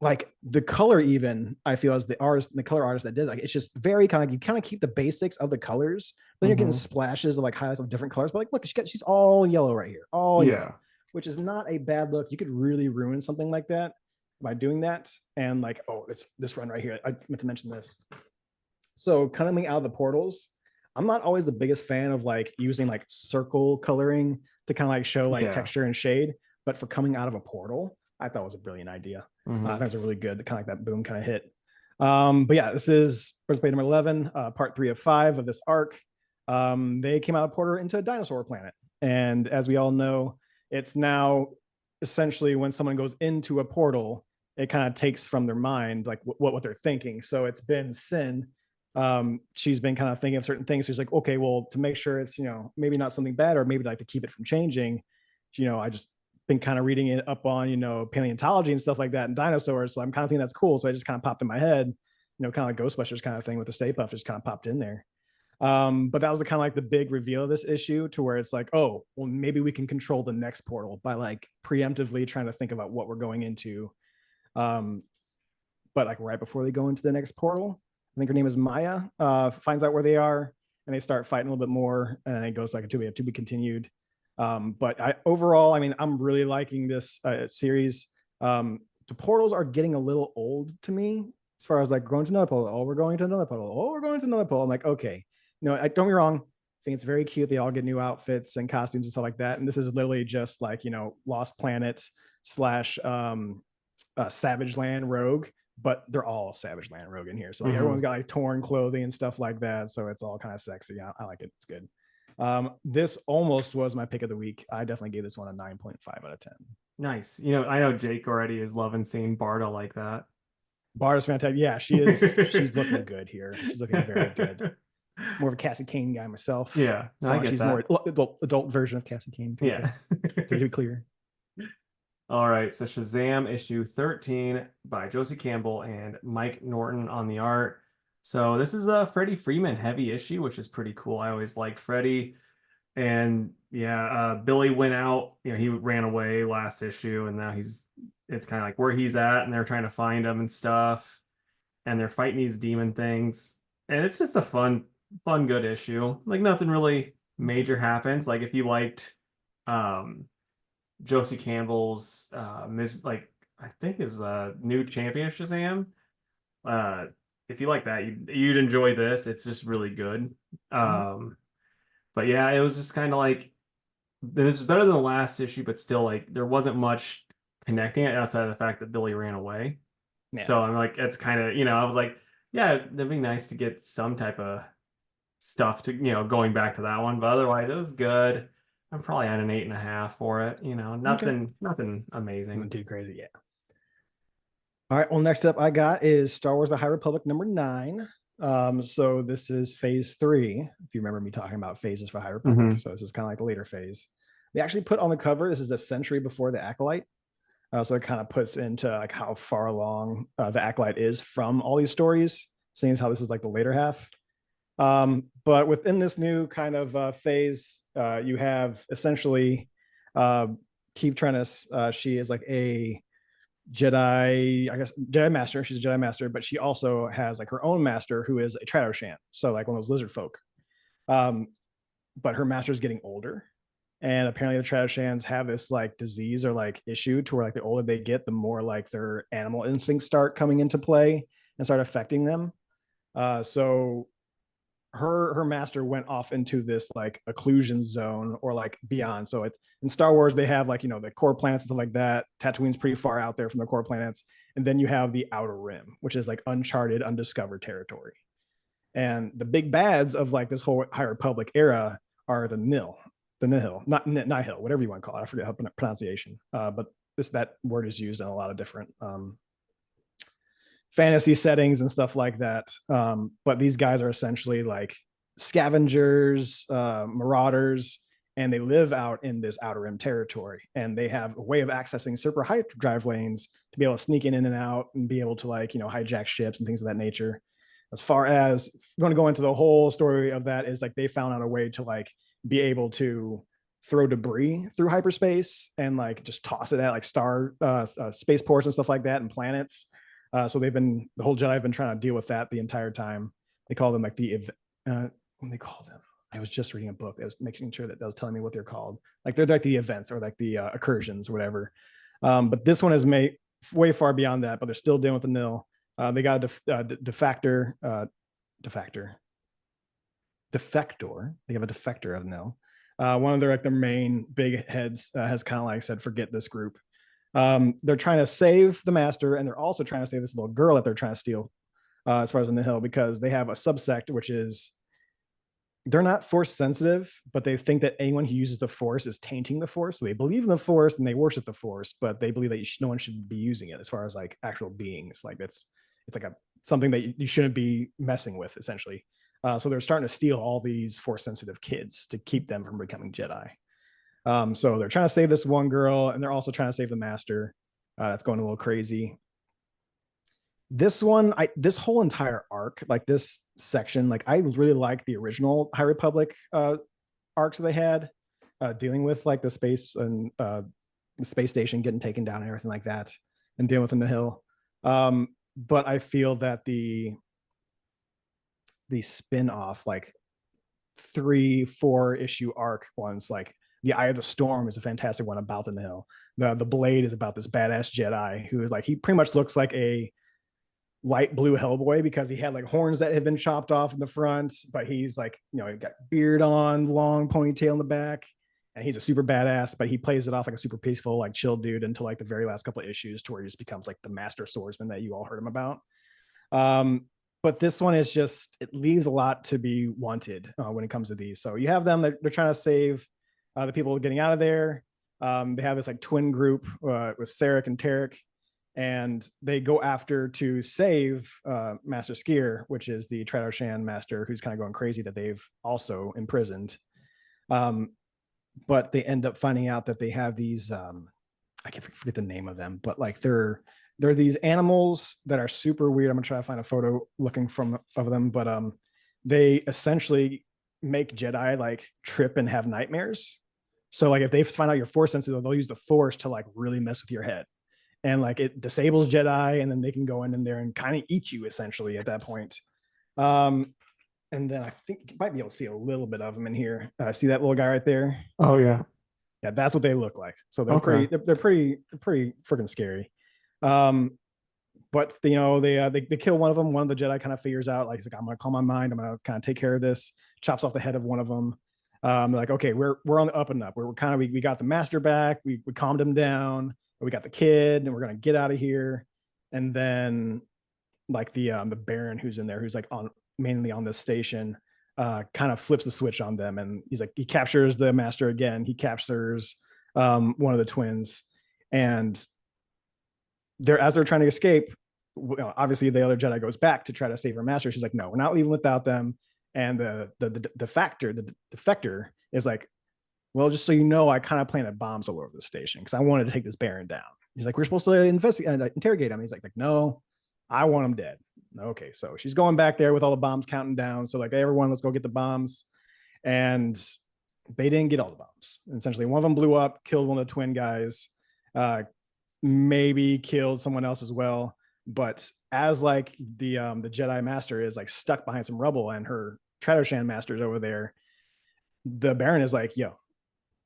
like the color, even I feel as the color artist that did, like, it's just very kind of, you kind of keep the basics of the colors, then you're getting Mhm. splashes of like highlights of different colors. But like, look, she's all yellow right here, all yellow, Yeah. which is not a bad look. You could really ruin something like that by doing that. And like, oh, it's this run right here. I meant to mention this. So coming out of the portals, I'm not always the biggest fan of like using like circle coloring to kind of like show like Yeah. texture and shade. But for coming out of a portal, I thought it was a brilliant idea. I think Mhm. it was a really good, kind of like that boom kind of hit. But yeah, this is Birds of Prey number 11, part 3 of 5 of this arc. They came out of Porter into a dinosaur planet. And as we all know, it's now essentially when someone goes into a portal, it kind of takes from their mind like what they're thinking. So it's been Sin. She's been kind of thinking of certain things. She's like, okay, well, to make sure it's, maybe not something bad, or maybe like to keep it from changing, I just been kind of reading it up on, paleontology and stuff like that and dinosaurs. So I'm kind of thinking that's cool. So I just kind of popped in my head, kind of like Ghostbusters kind of thing with the Stay Puft just kind of popped in there. But that was the kind of like the big reveal of this issue, to where it's like, oh, well, maybe we can control the next portal by like preemptively trying to think about what we're going into. Um, but like right before they go into the next portal, I think her name is Maya, finds out where they are, and they start fighting a little bit more, and then it goes like to be continued. But overall, I mean, I'm really liking this series. The portals are getting a little old to me, as far as like going to another portal. Oh, we're going to another portal. Oh, we're going to another portal. I'm like, okay, don't get me wrong. I think it's very cute. They all get new outfits and costumes and stuff like that. And this is literally just like, Lost Planet slash Savage Land Rogue, but they're all Savage Land Rogue in here. So like everyone's Mhm. got like torn clothing and stuff like that. So it's all kind of sexy. I like it. It's good. This almost was my pick of the week. I definitely gave this one a 9.5 out of 10. Nice. I know Jake already is loving seeing Barda like that. Bar's fantastic. Yeah, she is. She's looking good here. She's looking very good. More of a Cassie Kane guy myself. Yeah, As I long as get she's more that. adult version of Cassie Kane, Yeah. to be clear. All right, so Shazam issue 13 by Josie Campbell and Mike Norton on the art. So this is a Freddie Freeman heavy issue, which is pretty cool. I always liked Freddie. And yeah, Billy went out, he ran away last issue, and now it's kind of like where he's at, and they're trying to find him and stuff, and they're fighting these demon things. And it's just a fun, good issue. Like nothing really major happens. Like if you liked um Josie Campbell's like I think is new champion Shazam. Uh if you like that, you'd enjoy this. It's just really good. Okay. But yeah, it was just kind of like this is better than the last issue, but still like there wasn't much connecting it outside of the fact that Billy ran away. Yeah. So I'm like, it's kind of, I was like, yeah, it'd be nice to get some type of stuff to, going back to that one. But otherwise, it was good. I'm probably at an 8.5 for it. Okay. Nothing Nothing amazing. too crazy. Yeah. All right. Well, next up I got is Star Wars: The High Republic #9. So this is phase 3. If you remember me talking about phases for High Republic, Hmm. so this is kind of like the later phase. They actually put on the cover. This is a century before the Acolyte. So it kind of puts into like how far along the Acolyte is from all these stories, seeing as how this is like the later half. But within this new kind of phase, you have essentially uh, Keith Trennis. She is like a Jedi, I guess, Jedi Master. She's a Jedi Master, but she also has like her own master who is a Trado-shan. So like one of those lizard folk. Um, but her master is getting older. And apparently the Trado-shans have this like disease or like issue to where like the older they get, the more like their animal instincts start coming into play and start affecting them. So her master went off into this like occlusion zone or like beyond. So it's in Star Wars, they have like, the core planets and stuff like that. Tatooine's pretty far out there from the core planets. And then you have the outer rim, which is like uncharted, undiscovered territory. And the big bads of like this whole High Republic era are the Nihil, not Nihil, whatever you want to call it. I forget how pronunciation. But that word is used in a lot of different fantasy settings and stuff like that. But these guys are essentially like scavengers, marauders, and they live out in this outer rim territory. And they have a way of accessing super hyperdrive lanes to be able to sneak in and out and be able to like, hijack ships and things of that nature. As far as if you want to go into the whole story of that, is like they found out a way to like be able to throw debris through hyperspace and like just toss it at like spaceports and stuff like that and planets. So the whole Jedi have been trying to deal with that the entire time. They call them like when they call them. I was just reading a book that was making sure that was telling me what they're called. Like they're like the events or like the accursions or whatever. But this one is made way far beyond that, but they're still dealing with the nil. They got a defector. They have a defector of nil. One of their main big heads has kind of like said, forget this group. They're trying to save the master, and they're also trying to save this little girl that they're trying to steal, as far as on the hill, because they have a subsect which is they're not force sensitive, but they think that anyone who uses the force is tainting the force. So they believe in the force and they worship the force, but they believe that no one should be using it as far as like actual beings. Like it's like something that you shouldn't be messing with, essentially. So they're starting to steal all these force sensitive kids to keep them from becoming Jedi. So they're trying to save this one girl, and they're also trying to save the master. That's going a little crazy. This whole entire arc, like this section, like I really like the original High Republic arcs that they had, dealing with like the space and the space station getting taken down and everything like that, and dealing with the hill. But I feel that the spin-off like 3-4 issue arc ones, like the Eye of the Storm is a fantastic one about the Nihil. The Blade is about this badass Jedi who is like, he pretty much looks like a light blue Hellboy because he had like horns that had been chopped off in the front, but he's like, he got beard on, long ponytail in the back, and he's a super badass, but he plays it off like a super peaceful, like chill dude until like the very last couple of issues to where he just becomes like the master swordsman that you all heard him about. But this one is just, it leaves a lot to be wanted when it comes to these. So you have them, they're trying to save the people getting out of there. They have this like twin group with Sarek and Tarek. and they go after to save Master Skier, which is the Tradoshan master who's kind of going crazy that they've also imprisoned. Um, but they end up finding out that they have these I can't forget the name of them, but like they're these animals that are super weird. I'm gonna try to find a photo looking from of them, but they essentially make Jedi like trip and have nightmares. So like if they find out you're force sensitive, they'll use the force to like really mess with your head. And like it disables Jedi, and then they can go in there and kind of eat you essentially at that point. Um, and then I think you might be able to see a little bit of them in here. See that little guy right there? Oh yeah. Yeah, that's what they look like. So they're Okay. pretty freaking scary. Um, but you know they kill one of them. One of the Jedi kind of figures out like he's like I'm gonna calm my mind. I'm gonna kind of take care of this. Chops off the head of one of them. Like okay, we're on the up and up. We're kind of we got the master back. We calmed him down. We got the kid, and we're gonna get out of here. And then like the Baron who's in there, who's like on mainly on this station, kind of flips the switch on them, and he's like he captures the master again. He captures one of the twins, and they're trying to escape. Obviously, the other Jedi goes back to try to save her master. She's like, "No, we're not leaving without them." And the defector is like, "Well, just so you know, I kind of planted bombs all over the station because I wanted to take this Baron down." He's like, "We're supposed to investigate, interrogate him." He's like, "No, I want him dead." Okay, so she's going back there with all the bombs counting down. So like, everyone, let's go get the bombs. And they didn't get all the bombs. And essentially, one of them blew up, killed one of the twin guys. Maybe killed someone else as well. But as like the Jedi Master is like stuck behind some rubble, and her Tradoshan Master's over there, the Baron is like, "Yo,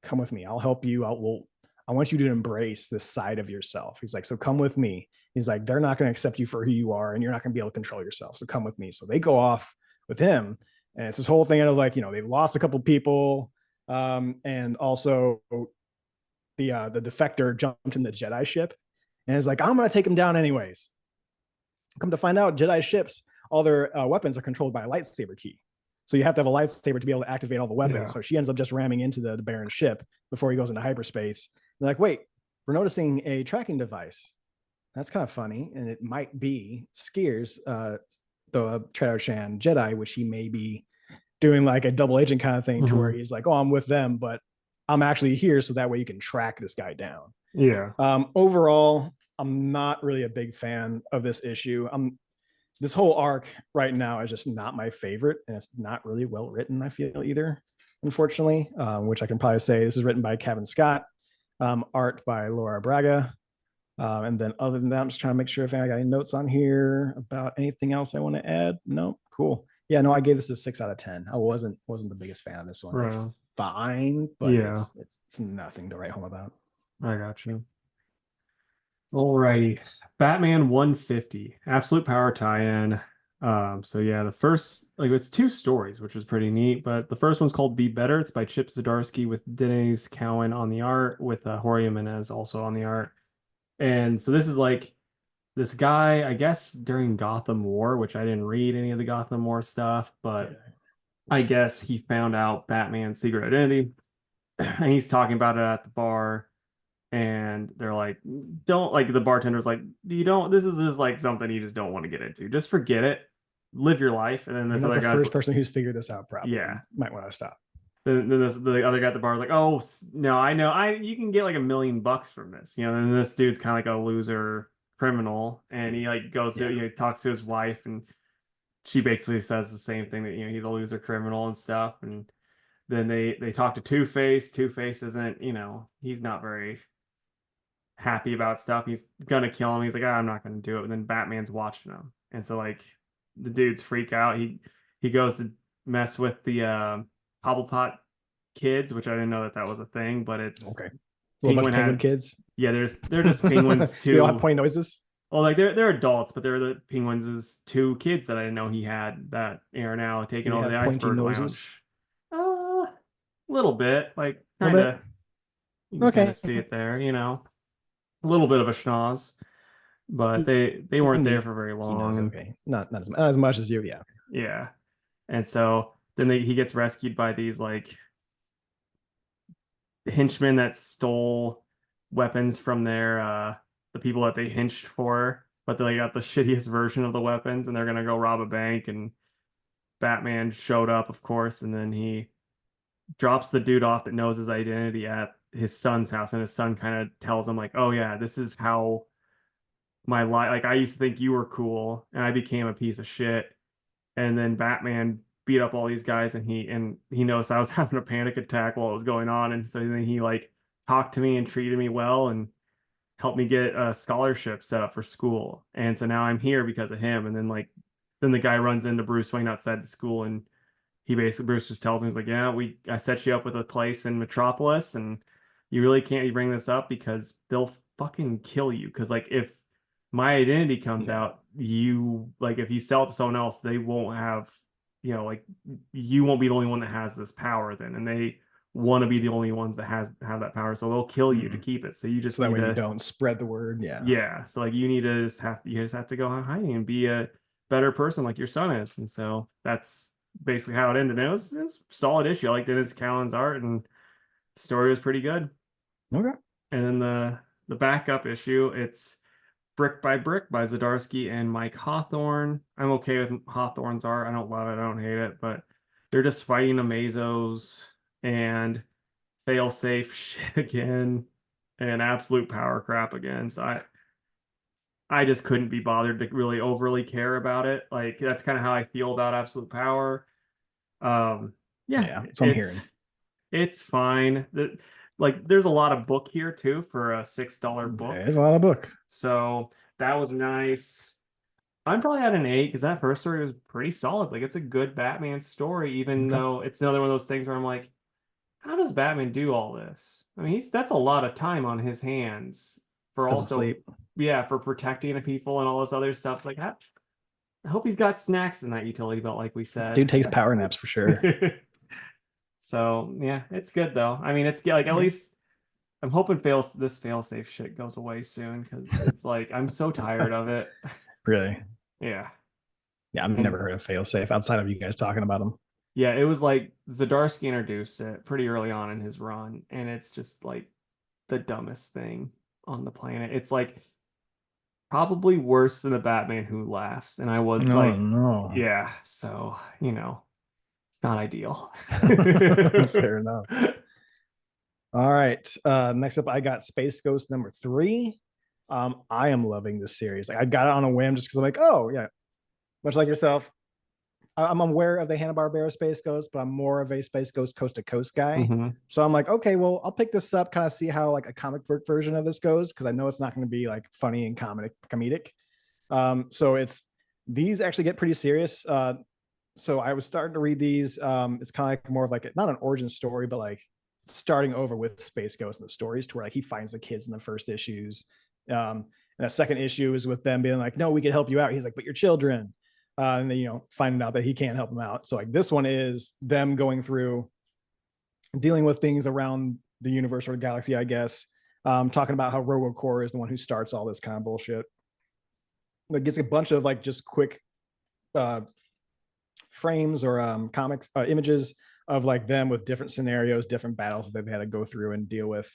come with me. I'll help you. I want you to embrace this side of yourself." He's like, "So come with me." He's like, "They're not going to accept you for who you are, and you're not going to be able to control yourself. So come with me." So they go off with him, and it's this whole thing of like, you know, they lost a couple people, and also the defector jumped in the Jedi ship, and is like, "I'm going to take him down anyways." Come to find out, Jedi ships, all their weapons are controlled by a lightsaber key. So you have to have a lightsaber to be able to activate all the weapons. Yeah. So she ends up just ramming into the Baron's ship before he goes into hyperspace. They're like, "Wait, we're noticing a tracking device. That's kind of funny, and it might be Skier's, the Tradoshan Jedi, which he may be doing like a double agent kind of thing, to where Mm-hmm. he's like, 'Oh, I'm with them, but I'm actually here, so that way you can track this guy down.'" Yeah. Overall, I'm not really a big fan of this issue. This whole arc right now is just not my favorite, and it's not really well written, I feel, either, unfortunately. Which I can probably say this is written by Kevin Scott, art by Laura Braga. And then other than that, I'm just trying to make sure if I got any notes on here about anything else I want to add. No, cool. Yeah, no, I gave this a 6 out of 10. I wasn't the biggest fan of this one. It's Right. fine, but Yeah. it's nothing to write home about. I got you. Alrighty. Batman 150, Absolute Power tie-in. So yeah, the first, like, it's two stories, which was pretty neat, but the first one's called Be Better. It's by Chip Zdarsky with Denise Cowan on the art, with Jorge Jimenez also on the art. And so this is like this guy, I guess during Gotham War, which I didn't read any of the Gotham War stuff, Yeah. but I guess he found out Batman's secret identity and he's talking about it at the bar, and they're like, don't, like, the bartender's like, you don't, this is just like something you just don't want to get into, just forget it, live your life. And then You're this not other the guy's, first person who's figured this out, probably. yeah, Might want to stop. then the other guy at the bar is like, oh no, I know, you can get like $1 million from this, and this dude's kind of like a loser criminal, and he like goes to, Yeah. talks to his wife, and she basically says the same thing, that he's a loser criminal and stuff. And then they talk to Two-Face. Two-Face isn't, he's not very happy about stuff. He's gonna kill him. He's like, I'm not gonna do it. And then Batman's watching him, and so like the dudes freak out. He goes to mess with the Cobblepot kids, which I didn't know that that was a thing, but it's Okay. A little bunch of Penguin penguin had, kids. yeah, they're just penguins They all have too. pointy noises. Well, like they're adults, but they're the penguins' two kids that I didn't know he had, that are now Do taking they over the have pointy Iceberg Lounge. noses? A little bit, like A little kind bit. of, you can kind of Okay. see it there, a little bit of a schnoz, but they weren't there Neat. for very He knows. long, and Okay. Not as much as you. Yeah. yeah, and so then he gets rescued by these like henchmen that stole weapons from their the people that they hinched for, but they got the shittiest version of the weapons and they're gonna go rob a bank. And Batman showed up, of course, and then he drops the dude off that knows his identity at his son's house, and his son kind of tells him like, "Oh yeah, this is how my life. Like I used to think you were cool, and I became a piece of shit." And then Batman beat up all these guys, and he noticed I was having a panic attack while it was going on, and so then he like talked to me and treated me well and helped me get a scholarship set up for school. And so now I'm here because of him. And then then the guy runs into Bruce Wayne outside the school, and he basically Bruce just tells him, he's like, "Yeah, I set you up with a place in Metropolis, and you really can't bring this up because they'll fucking kill you. Because like if my identity comes Yeah. out, you like if you sell it to someone else, they won't have, like you won't be the only one that has this power then, and they want to be the only ones that have that power, so they'll kill you to Mm. keep it. So you just So that need way you to, don't spread the word. Yeah. yeah. So like you just have to go hiding and be a better person like your son is." And so that's basically how it ended. And it was a solid issue. I liked Dennis Callen's art, and the story was pretty good. Okay. And then the backup issue, it's Brick by Brick by Zdarsky and Mike Hawthorne. I'm okay with Hawthorne's art. I don't love it. I don't hate it, but they're just fighting Amazos and fail safe shit again and absolute power crap again. So I just couldn't be bothered to really overly care about it. Like that's kind of how I feel about Absolute Power. Um, yeah, Yeah. That's what I'm hearing. it's fine. There's a lot of book here too for a $6 book. There's a lot of book. So that was nice. I'm probably at an 8 because that first story was pretty solid. Like it's a good Batman story, even Okay. though it's another one of those things where I'm like, how does Batman do all this? I mean, he's that's a lot of time on his hands for Doesn't also, sleep. yeah, for protecting people and all this other stuff. Like, I hope he's got snacks in that utility belt, like we said. Dude takes power naps for sure. So yeah, it's good though. I mean, it's like at Okay. least I'm hoping this fail safe shit goes away soon because it's like I'm so tired of it. Really? Yeah. Yeah, I've never And heard of failsafe outside of you guys talking about them. yeah, it was like Zdarsky introduced it pretty early on in his run, and it's just like the dumbest thing on the planet. It's like probably worse than the Batman Who Laughs. And I was No, like, no. yeah, so, it's not ideal. Fair enough. All right. Next up, I got Space Ghost number 3. I am loving this series. Like I got it on a whim just because I'm like, oh yeah, much like yourself. I'm aware of the Hanna-Barbera Space Ghost, but I'm more of a Space Ghost Coast to Coast guy. Mhm. So I'm like, okay, well, I'll pick this up, kind of see how like a comic book version of this goes, because I know it's not going to be like funny and comedic. So these actually get pretty serious. So I was starting to read these. It's kind of like more of like not an origin story, but like starting over with Space Ghost and the stories to where like he finds the kids in the first issues. And the second issue is with them being like, no, we can help you out. He's like, but your children. And then, finding out that he can't help them out. So like this one is them going through dealing with things around the universe or the galaxy, I guess. Talking about how RoboCore is the one who starts all this kind of bullshit. It gets a bunch of like just quick uh, frames or comics images of like them with different scenarios, different battles that they've had to go through and deal with.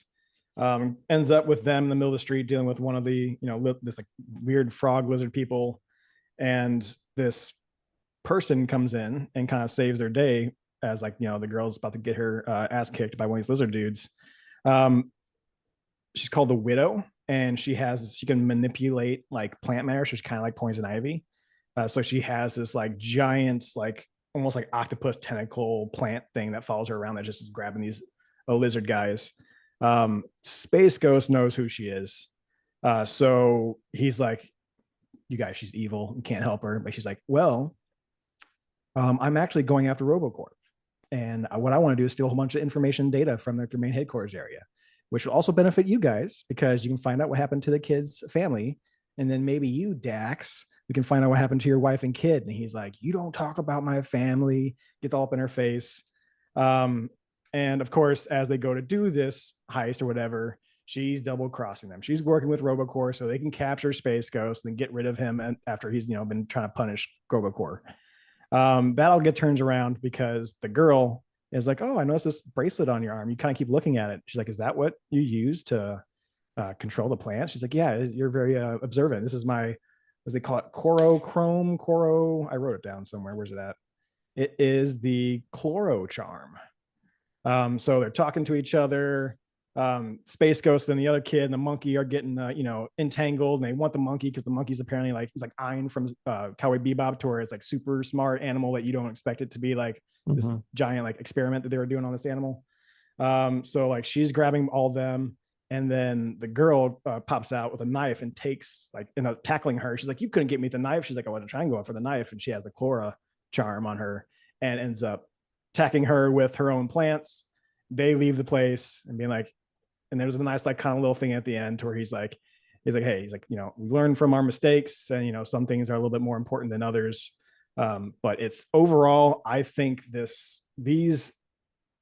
Ends up with them in the middle of the street dealing with one of the this like weird frog lizard people, and this person comes in and kind of saves their day as like the girl's about to get her ass kicked by one of these lizard dudes. Um, she's called the Widow, and she can manipulate like plant matter. She's kind of like poison ivy. So she has this like giant, like almost like octopus tentacle plant thing that follows her around that just is grabbing these lizard guys. Space Ghost knows who she is. So he's like, you guys, she's evil. You can't help her. But she's like, well, I'm actually going after RoboCorp. And what I want to do is steal a whole bunch of information data from their main headquarters area, which will also benefit you guys because you can find out what happened to the kid's family. And then maybe you, Dax, we can find out what happened to your wife and kid. And he's like, you don't talk about my family. Get all up in her face. Um, and of course, as they go to do this heist or whatever, she's double crossing them. She's working with RoboCore so they can capture Space Ghost and get rid of him after he's been trying to punish RoboCore. That all get turned around because the girl is like, oh, I noticed this bracelet on your arm. You kind of keep looking at it. She's like, is that what you use to control the plants? She's like, yeah, you're very observant. This is my, what they call it, coro. I wrote it down somewhere. Where's it at? It is the chloro charm. So they're talking to each other. Space Ghost and the other kid and the monkey are getting, entangled, and they want the monkey because the monkey's apparently like, he's like Ein from Cowboy Bebop, to where it's like super smart animal that you don't expect it to be like this Mm-hmm. giant like experiment that they were doing on this animal. So like she's grabbing all of them, and then the girl pops out with a knife and takes like, tackling her. She's like, "You couldn't get me the knife." She's like, "I wasn't trying to go for the knife," and she has the Chlora charm on her and ends up attacking her with her own plants. They leave the place and being like, and there's a nice like kind of little thing at the end to where he's like, hey, he's like, we learn from our mistakes, and some things are a little bit more important than others. But it's overall, I think these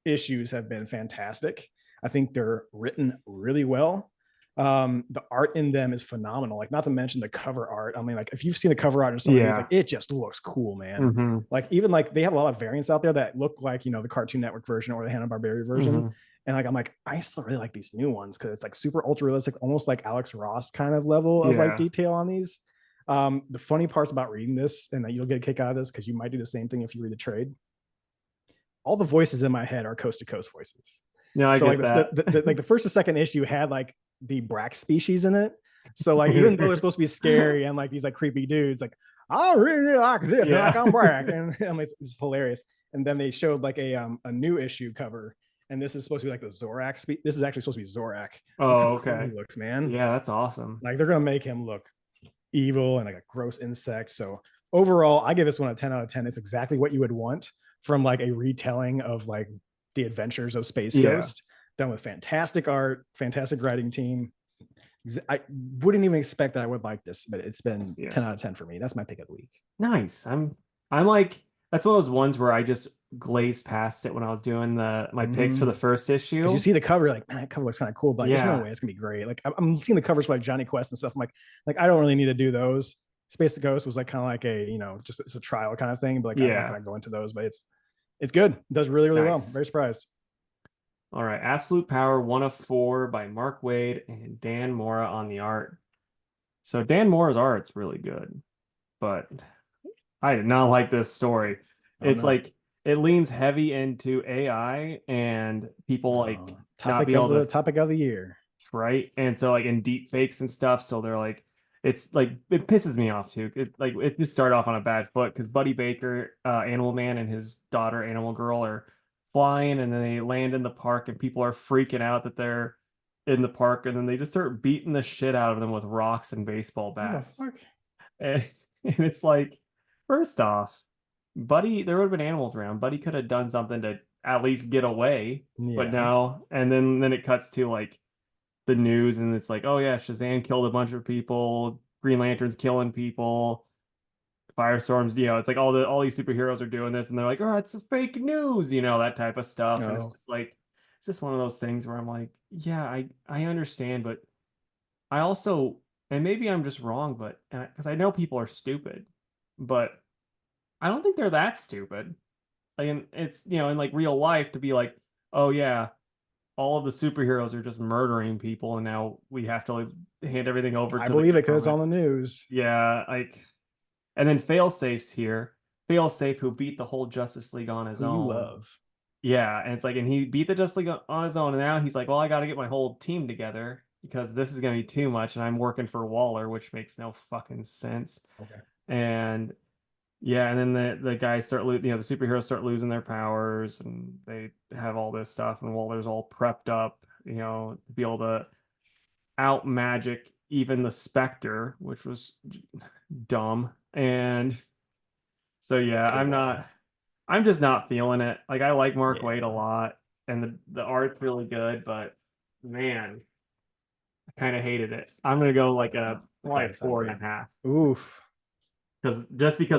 issues have been fantastic. I think they're written really well. The art in them is phenomenal. Like, not to mention the cover art. I mean, like, if you've seen the cover art of some of these, like, Yeah. it just looks cool, man. Mm-hmm. Like, even like they have a lot of variants out there that look like the Cartoon Network version or the Hanna-Barbera version. Mm-hmm. And like, I'm like, I still really like these new ones because it's like super ultra realistic, almost like Alex Ross kind of level of like Yeah. detail on these. The funny parts about reading this, and that you'll get a kick out of this because you might do the same thing if you read the trade. All the voices in my head are coast to coast voices. No, I So like get that. like the first or second issue had like the Brack species in it. So like, even though they're supposed to be scary and like these like creepy dudes, like, I really like this, Yeah. like I'm Brack, and it's hilarious. And then they showed like a new issue cover, and this is supposed to be like the Zorak. This is actually supposed to be Zorak. Look how Oh, cool okay. he looks, man. Yeah, that's awesome. Like, they're gonna make him look evil and like a gross insect. So overall, I give this one a 10 out of 10. It's exactly what you would want from like a retelling of like the adventures of Space Yeah. Ghost, done with fantastic art, fantastic writing team. I wouldn't even expect that I would like this, but it's been Yeah. 10 out of 10 for me. That's my pick of the week. Nice. I'm like, that's one of those ones where I just glazed past it when I was doing my picks for the first Because you issue. see the cover, like, man, that cover looks kind of cool, but like, there's no Yeah. way it's gonna be great. Like, I'm seeing the covers for like Johnny Quest and stuff. I'm like I don't really need to do those. Space Ghost was like kind of like a, just it's a trial kind of thing, but like I'm not Yeah. gonna go into those. But it's good. It does really, really well. Nice. Very surprised. All right. Absolute Power 1 of 4 by Mark Waid and Dan Mora on the art. So Dan Mora's art's really good, but I did not like this story. Oh It's no. like it leans heavy into AI and people like not Topic be of able the to, topic of the year. right? And so like in deep fakes and stuff, so they're like it's like it pisses me off too. It just started off on a bad foot because Buddy Baker, Animal Man, and his daughter Animal Girl are flying, and then they land in the park, and people are freaking out that they're in the park, and then they just start beating the shit out of them with rocks and baseball What the bats. fuck? And it's like, first off, Buddy, there would have been animals around. Buddy could have done something to at least get away, but Yeah. no. And then it cuts to like the news, and it's like, oh yeah, Shazam killed a bunch of people, Green Lantern's killing people, Firestorms, it's like all these superheroes are doing this, and they're like, oh, it's fake news, that type of stuff. And it's No. just like it's just one of those things where I'm like, yeah, I understand, but I also, and maybe I'm just wrong, but because I know people are stupid, but I don't think they're that stupid. Like, and it's, in like real life to be like, oh yeah, all of the superheroes are just murdering people, and now we have to like hand everything over I to the believe it because it's government. on the news. Yeah, like, and then Failsafe's here. Failsafe, who beat the whole Justice League on his Who you own. love. Yeah, and it's like, and he beat the Justice League on his own, and now he's like, well, I got to get my whole team together because this is gonna be too much, and I'm working for Waller, which makes no fucking sense. Okay. And yeah, and then the guys start the superheroes start losing their powers, and they have all this stuff, and Waller's all prepped up, to be able to out magic even the Spectre, which was dumb. And so yeah, Good one. I'm just not feeling it. Like, I like Mark Waid a Yeah. lot, and the art's really good, but man, I kind of hated it. I'm gonna go like a Dark probably side four of and it. a half Oof. because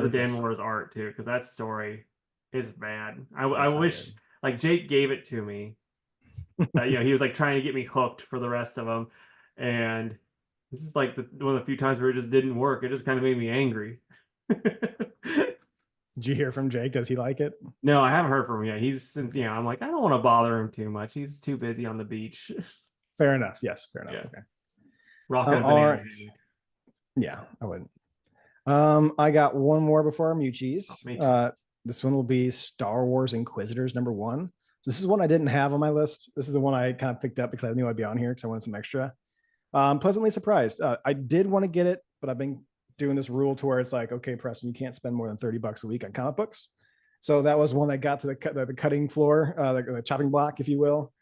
of Dan Rufus. Moore's art too, because that story is bad. I It's not wish good. like Jake gave it to me. He was like trying to get me hooked for the rest of them, and this is like one of the few times where it just didn't work. It just kind of made me angry. Did you hear from Jake? Does he like it? No, I haven't heard from him yet. He's since I'm like, I don't want to bother him too much. He's too busy on the beach. Fair enough. Yes, fair enough. Yeah. Okay. Rocking a All banana right. hammock. Yeah, I wouldn't. I got one more before our Oh, Muchies. me too. This one will be Star Wars Inquisitors #1. So this is one I didn't have on my list. This is the one I kind of picked up because I knew I'd be on here because I wanted some extra. Pleasantly surprised. I did want to get it, but I've been doing this rule to where it's like, okay, Preston, you can't spend more than $30 a week on comic books. So that was one that got to the cutting floor, the chopping block, if you will,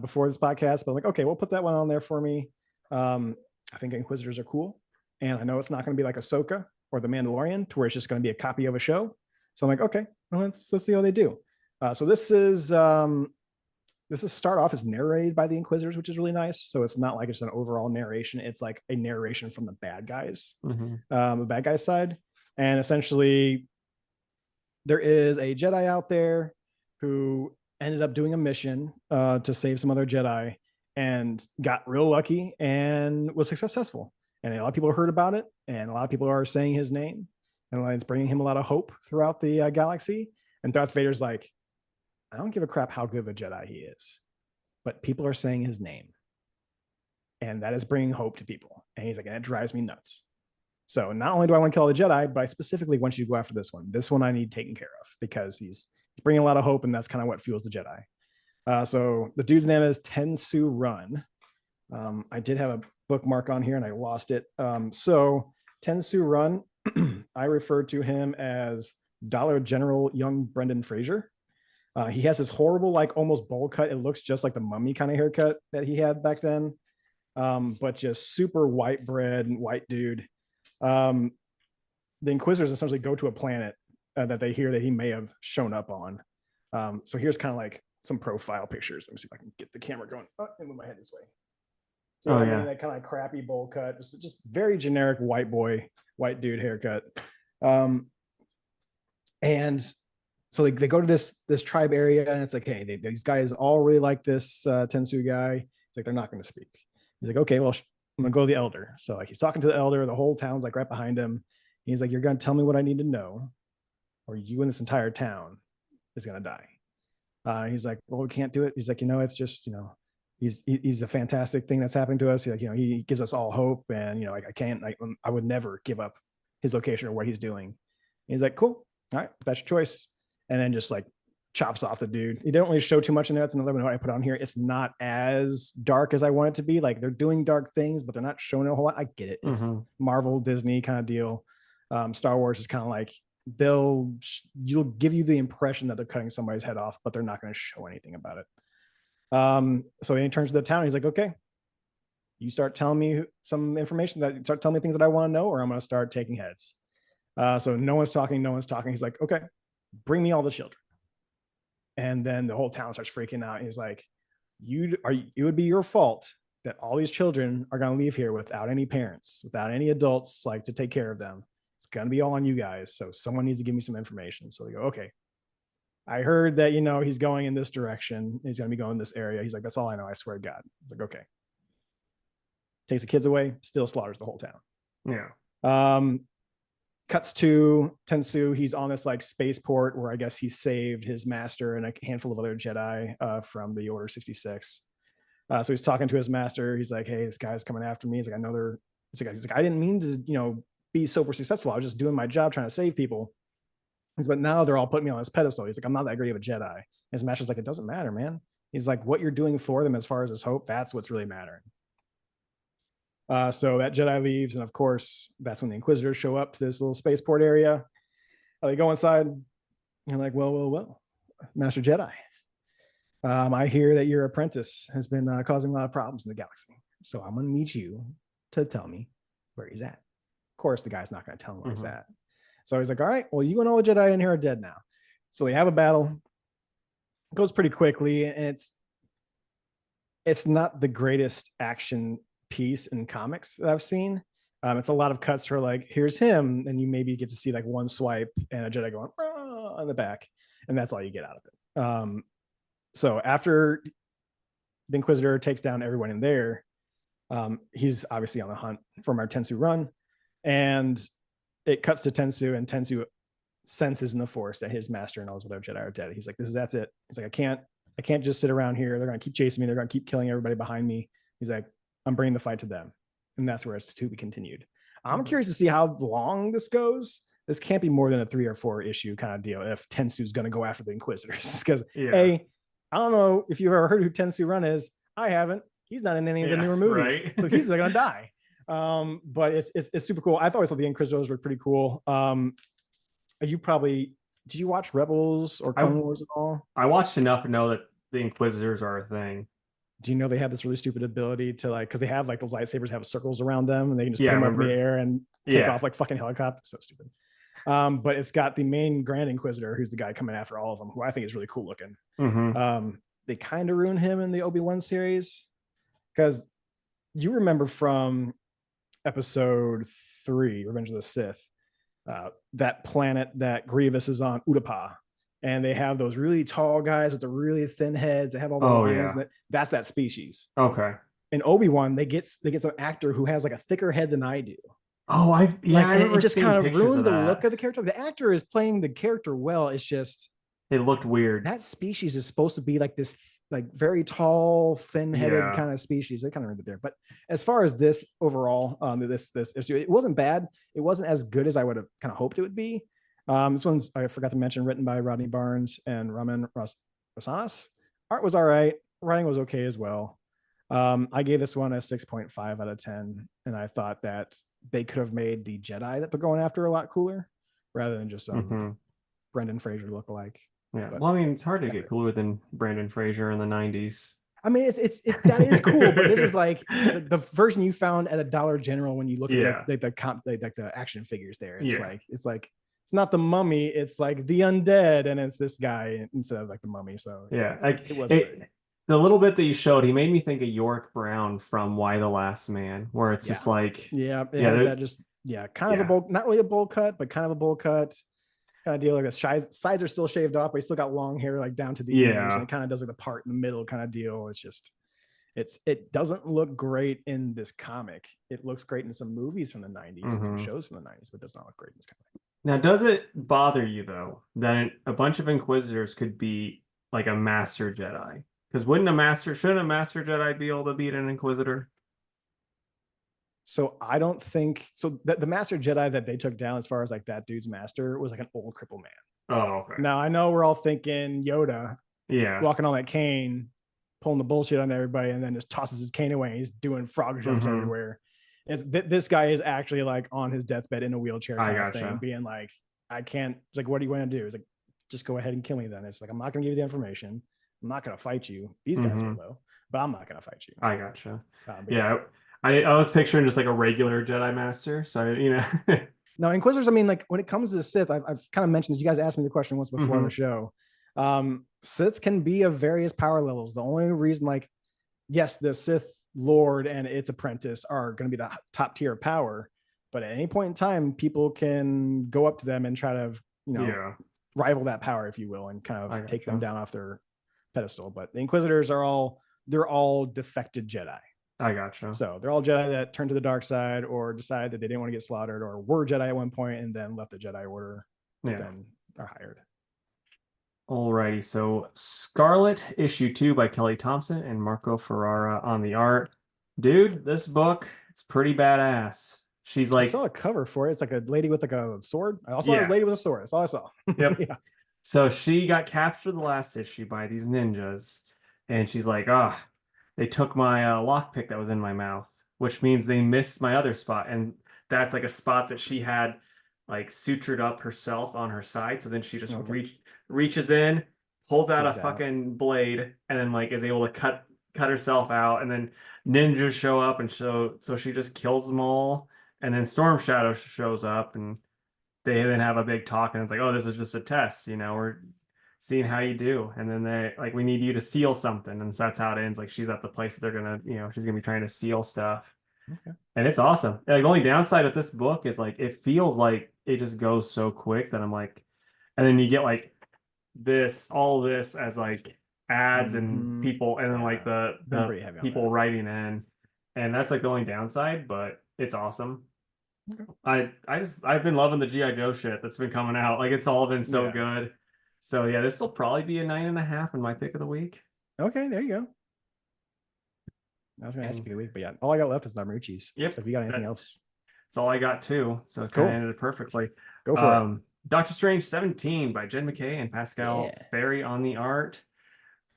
before this podcast. But I'm like, okay, we'll put that one on there for me. I think Inquisitors are cool, and I know it's not going to be like Ahsoka or The Mandalorian, to where it's just going to be a copy of a show. So I'm like, okay, well, let's see how they do. So this is start off as narrated by the Inquisitors, which is really nice. So it's not like it's an overall narration. It's like a narration from the bad guys, the bad guys side. And essentially there is a Jedi out there who ended up doing a mission to save some other Jedi and got real lucky and was successful. And a lot of people heard about it, and a lot of people are saying his name, and it's bringing him a lot of hope throughout the galaxy. And Darth Vader's like, I don't give a crap how good of a Jedi he is, but people are saying his name, and that is bringing hope to people. And he's like, and it drives me nuts. So not only do I want to kill all the Jedi, but I specifically want you to go after this one. This one I need taken care of because he's bringing a lot of hope, and that's kind of what fuels the Jedi. So the dude's name is Tensu Run. I did have a bookmark on here and I lost it. So Tensu Run, I refer to him as Dollar General young Brendan Fraser. He has this horrible, like almost bowl cut. It looks just like the mummy kind of haircut that he had back then, but just super white bread and white dude. The Inquisitors essentially go to a planet that they hear that he may have shown up on. So here's kind of like some profile pictures. Let me see if I can get the camera going. Oh, and move my head this way. So I mean, that kind of crappy bowl cut, just very generic white boy, white dude haircut. And so they go to this tribe area, and it's like, hey, these guys all really like this Tensu guy. It's like, they're not going to speak. He's like, okay, well, I'm gonna go to the elder. So like he's talking to the elder. The whole town's like right behind him. He's like, you're gonna tell me what I need to know, or you and this entire town is gonna die. He's like, well, we can't do it. He's like, it's just, he's a fantastic thing that's happening to us. He's like, he gives us all hope, and I would never give up his location or what he's doing. And he's like, cool, all right, that's your choice. And then just like chops off the dude. He didn't really show too much in there. That's another one I put on here. It's not as dark as I want it to be. Like, they're doing dark things, but they're not showing a whole lot. I get it. It's Marvel, Disney kind of deal. Star Wars is kind of like you'll give you the impression that they're cutting somebody's head off, but they're not going to show anything about it. So he turns to the town. He's like, okay, you start telling me some information, start telling me things that I want to know, or I'm going to start taking heads. So no one's talking. He's like, okay, bring me all the children. And then the whole town starts freaking out. He's like, it would be your fault that all these children are going to leave here without any parents, without any adults like to take care of them. It's going to be all on you guys. So someone needs to give me some information. So they go, okay, I heard that, he's going in this direction. He's going to be going in this area. He's like, that's all I know. I swear to God. I'm like, okay. Takes the kids away, still slaughters the whole town. Yeah. Cuts to Tensu. He's on this like spaceport where I guess he saved his master and a handful of other Jedi from the Order 66. So he's talking to his master. He's like, hey, this guy's coming after me. He's like, he's like, I didn't mean to, be super successful. I was just doing my job trying to save people. But now they're all putting me on this pedestal. He's like, I'm not that great of a Jedi. And his master's like, it doesn't matter, man. He's like, what you're doing for them as far as his hope, that's what's really mattering. So that Jedi leaves, and of course, that's when the Inquisitors show up to this little spaceport area. They go inside, and like, well, Master Jedi, I hear that your apprentice has been causing a lot of problems in the galaxy. So I'm going to need you to tell me where he's at. Of course, the guy's not going to tell him where he's at. So he's like, all right, well, you and all the Jedi in here are dead now. So they have a battle. It goes pretty quickly, and it's not the greatest action piece in comics that I've seen. It's a lot of cuts for like, here's him, and you maybe get to see like one swipe and a Jedi going on the back, and that's all you get out of it. So after the Inquisitor takes down everyone in there, he's obviously on the hunt for our Tensu Run, and it cuts to Tensu, and Tensu senses in the Force that his master and all his other Jedi are dead. He's like, that's it. He's like, I can't just sit around here. They're going to keep chasing me. They're going to keep killing everybody behind me. He's like, I'm bringing the fight to them. and that's where it's to be continued. I'm curious to see how long this goes. This can't be more than a 3 or 4 issue kind of deal if Tensu's going to go after the Inquisitors. Because Yeah. A, I don't know if you've ever heard who Tensu Run is. I haven't. He's not in any of the Yeah. newer movies, Right. so he's going to die. But it's super cool. I've always thought the Inquisitors were pretty cool. You probably did you watch Rebels or I Clone Wars at all? I watched enough to know that the Inquisitors are a thing. Do you know they have this really stupid ability to like because they have like those lightsabers have circles around them and they can just Yeah, put I them up in the remember. air and take Yeah. off like fucking helicopters. So stupid. But it's got the main Grand Inquisitor, who's the guy coming after all of them, who I think is really cool looking. Hmm. They kind of ruined him in the Obi-Wan series because you remember from episode 3, Revenge of the Sith, that planet that Grievous is on, Utapau, and they have those really tall guys with the really thin heads. They have all the Oh lions. yeah. That's that species. Okay. In Obi-Wan, they get an actor who has like a thicker head than I do. Oh, Like, I and it remember just seeing kind of pictures of ruined the look that. of the character. The actor is playing the character well. It's just It looked weird. that species is supposed to be like this, like very tall, thin-headed Yeah. kind of species. They kind of ruined it there. But as far as this overall, this issue, it wasn't bad. It wasn't as good as I would have kind of hoped it would be. This one's I forgot to mention, written by Rodney Barnes and Raman Rosanas. Art was all right. Writing was okay as well. I gave this one a 6.5 out of 10, and I thought that they could have made the Jedi that they're going after a lot cooler, rather than just some Hmm. Brendan Fraser lookalike. Yeah. But Well, I mean, it's hard to get cooler than Brandon Fraser in the 90s. I mean, that is cool, but this is like the version you found at a Dollar General when you look at Yeah. like the action figures there. Yeah. It's not the mummy, it's like the undead, and it's this guy instead of like the mummy. So Yeah. Like it was good. it the little bit that you showed, he made me think of York Brown from Why the Last Man, where it's Yeah. just like, Yeah, it yeah, has that just kind of a yeah. bowl, not really a bowl cut, but kind of a bowl cut kind of deal. Like the sides are still shaved off, but he's still got long hair like down to the ears, and Yeah. it kind of does like the part in the middle kind of deal. It doesn't look great in this comic. It looks great in some movies from the 90s and some Hmm. shows from the 90s, but it does not look great in this comic. Now, does it bother you though that a bunch of Inquisitors could be like a Master Jedi? Because shouldn't a Master Jedi be able to beat an Inquisitor? So I don't think so. The Master Jedi that they took down, as far as like that dude's master, was like an old cripple man. Oh, okay. Now I know we're all thinking Yoda Yeah. walking on that cane, pulling the bullshit on everybody, and then just tosses his cane away. He's doing frog jumps Hmm. everywhere. This guy is actually like on his deathbed in a wheelchair I kind of thing, gotcha. being like, I can't. It's like, what are you going to do? It's like, just go ahead and kill me then. It's like, I'm not going to give you the information. I'm not going to fight you. These guys will Hmm. though, but I'm not going to fight you. I gotcha. But Yeah. I was picturing just like a regular Jedi Master. So, Now, Inquisitors, I mean, like when it comes to the Sith, I've kind of mentioned this. You guys asked me the question once before on the Hmm. show. Sith can be of various power levels. The only reason, like, yes, the Sith Lord and its apprentice are going to be the top tier of power, but at any point in time, people can go up to them and try to, Yeah. rival that power, if you will, and kind I of take them gotcha. down off their pedestal. But the Inquisitors they're all defected Jedi. I gotcha. So they're all Jedi that turned to the dark side or decided that they didn't want to get slaughtered or were Jedi at one point and then left the Jedi Order, but Yeah. then are hired. Alrighty. So Scarlet issue 2 by Kelly Thompson and Marco Ferrara on the art. Dude, this book, it's pretty badass. She's I saw like, a cover for it. It's like a lady with like a sword. I also saw this yeah. lady with a sword. That's all I saw. Yep. Yeah. So she got captured the last issue by these ninjas, and she's like, they took my lockpick that was in my mouth, which means they missed my other spot. And that's like a spot that she had like sutured up herself on her side. So then she just Okay. reaches in, pulls out a Digs out. fucking blade, and then like is able to cut herself out. And then ninjas show up, and so she just kills them all. And then Storm Shadow shows up, and they then have a big talk, and it's like, oh, this is just a test, we're seeing how you do. And then they like, we need you to steal something, and so that's how it ends. Like she's at the place that they're gonna, she's gonna be trying to steal stuff, Okay. and it's awesome. Like the only downside of this book is like it feels like it just goes so quick that I'm like, and then you get like all this as like ads and Mm-hmm. people, and then like Been the pretty heavy on people that. writing in, and that's like the only downside, but it's awesome. Okay. I've been loving the GI Joe shit that's been coming out. Like it's all been so Yeah. good. So yeah, this will probably be a 9.5 in my pick of the week. Okay, there you go. I was gonna ask you And the week, but yeah, all I got left is the Maruchis. yep, So if you got anything that's else, all I got too. So it kind of cool. ended it perfectly. Cool. Ended it Cool. perfectly. Go for it. Doctor Strange 17 by Jed McKay and Pascal Yeah. Ferry on the art.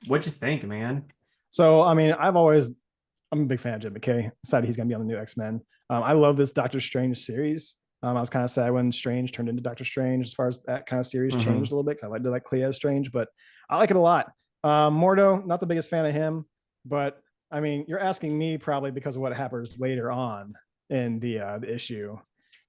What'd you think, man? So I mean, I'm a big fan of Jim McKay. Decided he's gonna be on the new X-Men. I love this Doctor Strange series. I was kind of sad when Strange turned into Doctor Strange as far as that kind of series changed Hmm. a little bit because I like Clea as Strange, but I like it a lot. Mordo, not the biggest fan of him, but I mean, you're asking me probably because of what happens later on in the issue,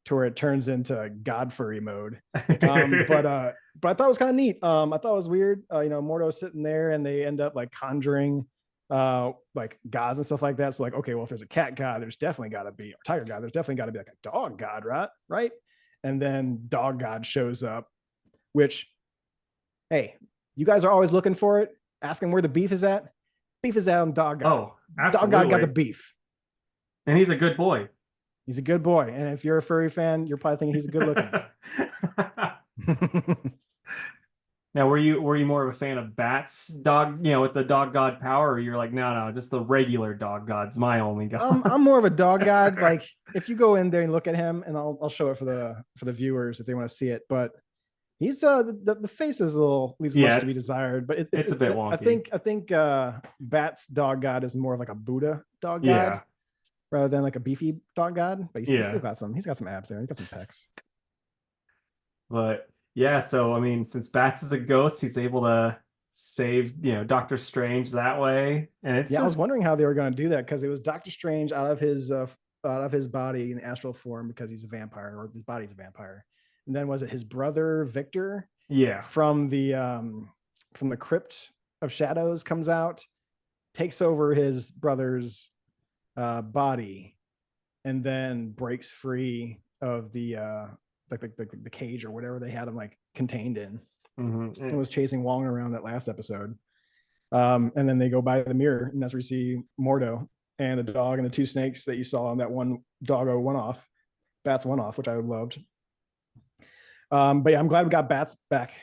to where it turns into God furry mode. But I thought it was kind of neat. I thought it was weird. Mordo's sitting there and they end up like conjuring like gods and stuff like that. So like, okay, well, if there's a cat god, there's definitely got to be, or tiger god, there's definitely got to be like a dog god, right? And then dog god shows up, which, hey, you guys are always looking for it, asking where the beef is at. Beef is out on dog god. Oh, Dog god got the absolutely. beef. And he's a good boy. He's a good boy, and if you're a furry fan, you're probably thinking he's a good looking boy. Now, were you more of a fan of Bat's dog, with the dog god power, or you're like, no, just the regular dog god's my only god? I'm more of a dog god. Like if you go in there and look at him, and I'll show it for the viewers if they want to see it. But he's the face is a little leaves Yeah, much to be desired. But it's a bit wonky. I think Bat's dog god is more of like a Buddha dog god Yeah, rather than like a beefy dog god. But he's still yeah. got some. He's got some abs there. He's got some pecs. But yeah, so I mean, since Bats is a ghost, he's able to save, Doctor Strange that way. And it's Yeah, I was just wondering how they were going to do that because it was Doctor Strange out of his body in astral form because he's a vampire or his body's a vampire. And then was it his brother Victor yeah. from the crypt of shadows comes out, takes over his brother's body, and then breaks free of the cage or whatever they had him like contained in, and was chasing Wong around that last episode. And then they go by the mirror, and that's where you see Mordo and a dog and the two snakes that you saw on that one doggo one off, Bats one off, which I loved. But yeah, I'm glad we got Bats back.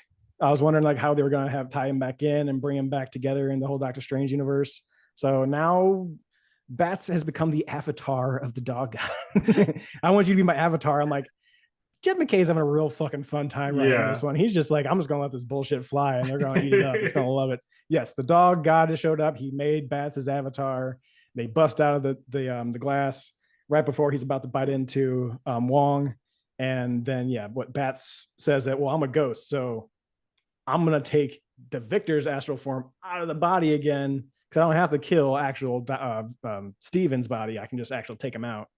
I was wondering like how they were going to have tie him back in and bring him back together in the whole Doctor Strange universe. So now Bats has become the avatar of the dog guy. I want you to be my avatar. I'm like, Jed McKay's having a real fucking fun time writing this Yeah. one. He's just like, I'm just gonna let this bullshit fly, and they're gonna eat it up. It's gonna love it. Yes, the dog god has showed up. He made Bats his avatar. They bust out of the glass right before he's about to bite into Wong, and then yeah, what Bats says that, well, I'm a ghost, so I'm gonna take the Victor's astral form out of the body again because I don't have to kill actual Steven's body. I can just actually take him out.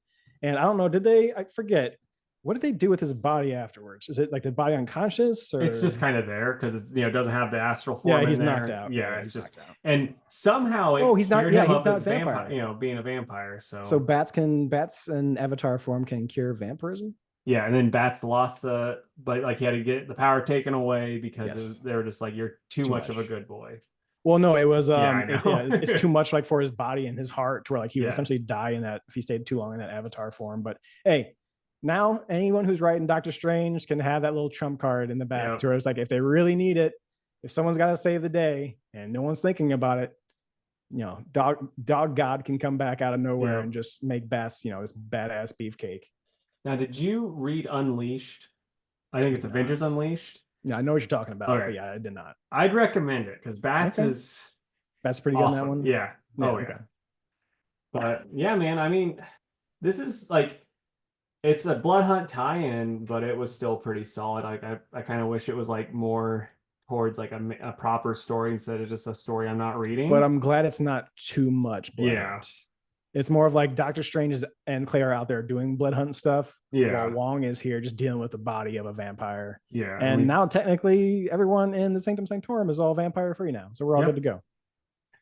And I don't know, I forget what did they do with his body afterwards? Is it like the body unconscious It's just or? kind of there because it's doesn't have the astral Yeah, form in he's knocked there. out. Yeah, Yeah, it's he's just knocked out. and somehow Oh, it he's not. cured Yeah, him he's of not his vampire, vampire. being a vampire. So So bats and avatar form can cure vampirism. yeah, and then Bats lost but like he had to get the power taken away because Yes, they were just like, you're it's too too much of a much. good boy. Well, no, it was Yeah, I know. it's too much like for his body and his heart to where like he would Yeah, essentially die in that if he stayed too long in that avatar form. But hey, now anyone who's writing Doctor Strange can have that little trump card in the back yeah, to where it's like if they really need it, if someone's got to save the day and no one's thinking about it, dog god can come back out of nowhere yeah. and just make Bats, this badass beefcake. Now, did you read Unleashed? I I think it's did not. Avengers Unleashed. Yeah, I know what you're talking about, but Okay, yeah, I did not. I'd recommend it because Bats Okay, is that's pretty good in that awesome. one. Yeah. Yeah, Oh okay. yeah. But yeah, man, I mean, this is like it's a Blood Hunt tie-in, but it was still pretty solid. Like I kind of wish it was like more towards like a proper story instead of just a story I'm not But reading. I'm glad it's not too much blood Yeah. hunt. It's more of like Doctor Strange and Claire are out there doing blood hunt stuff, while Yeah. Wong is here just dealing with the body of a vampire. Yeah. And And now technically everyone in the Sanctum Sanctorum is all vampire free now, so we're all good yep. to go.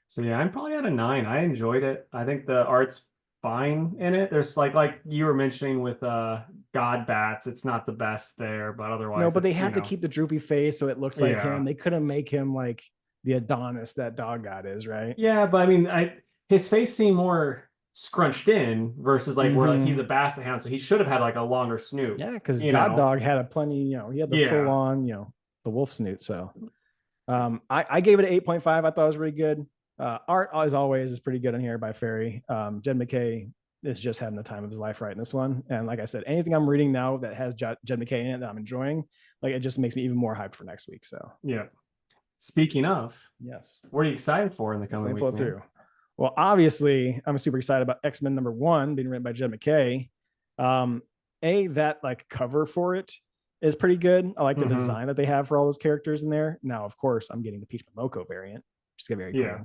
So yeah, I'm probably at a 9. I enjoyed it. I think the art's fine in it. There's like you were mentioning with God Bats, it's not the best there, but No, otherwise but they it's, had to keep the droopy face so it looks like him. yeah. They couldn't make him like the Adonis that dog god is, right? Yeah, but I mean, I his face seemed more scrunched in versus like where like he's a Mm-hmm. basset hound, so he should have had like a longer snoot, Yeah, because you God know? Dog had a plenty, he had the full Yeah. on, the wolf snoot. So I gave it an 8.5. I thought it was really good. Art, as always, is pretty good in here by Ferry. Jed McKay is just having the time of his life right in this one. And like I said, anything I'm reading now that has Jed McKay in it that I'm enjoying, like it just makes me even more hyped for next week. So Yeah. Speaking of, yes, what are you excited for in the let's let coming me pull week, it man? through. Well, obviously, I'm super excited about X-Men #1 being written by Jed McKay. Um, that like cover for it is pretty good. I like the Mm-hmm. design that they have for all those characters in there. Now, of course, I'm getting the Peach Momoko variant, which is gonna be very Yeah.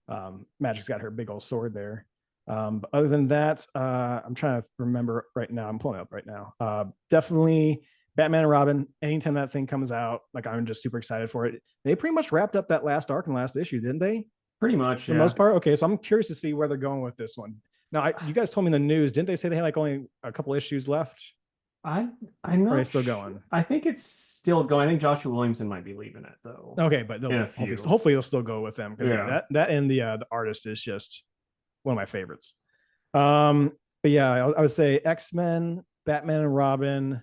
cool. Magic's got her big old sword there. But other than that, I'm trying to remember right now. I'm pulling it up right now. Definitely Batman and Robin. Anytime that thing comes out, like I'm just super excited for it. They pretty much wrapped up that last arc and last issue, didn't they? Pretty much, For the yeah. most part. Okay, so I'm curious to see where they're going with this one. Now, you guys told me in the news, didn't they say they had like only a couple issues left? I I'm Or are they not still sure. going? I think it's still going. I think Joshua Williamson might be leaving it though Okay, but in they'll a few. hopefully they'll still go with them because yeah, Yeah. that and the artist is just one of my favorites. But yeah, I would say X-Men, Batman and Robin,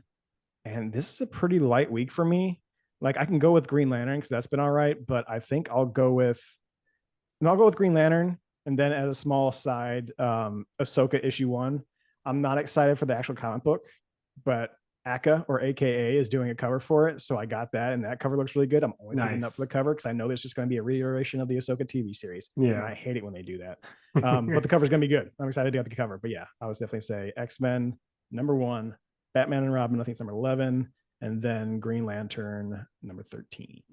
and this is a pretty light week for me. Like I can go with Green Lantern because that's been all right, but I think I'll go with Green Lantern, and then as a small side, Ahsoka issue 1. I'm not excited for the actual comic book, but Aka or AKA is doing a cover for it, so I got that, and that cover looks really good. I'm only picking it up for the Nice. cover because I know there's just going to be a reiteration of the Ahsoka TV series, and Yeah. I hate it when they do that. But the cover's going to be good. I'm excited to get the cover. But yeah, I would definitely say X-Men #1, Batman and Robin. I think it's #11, and then Green Lantern #13.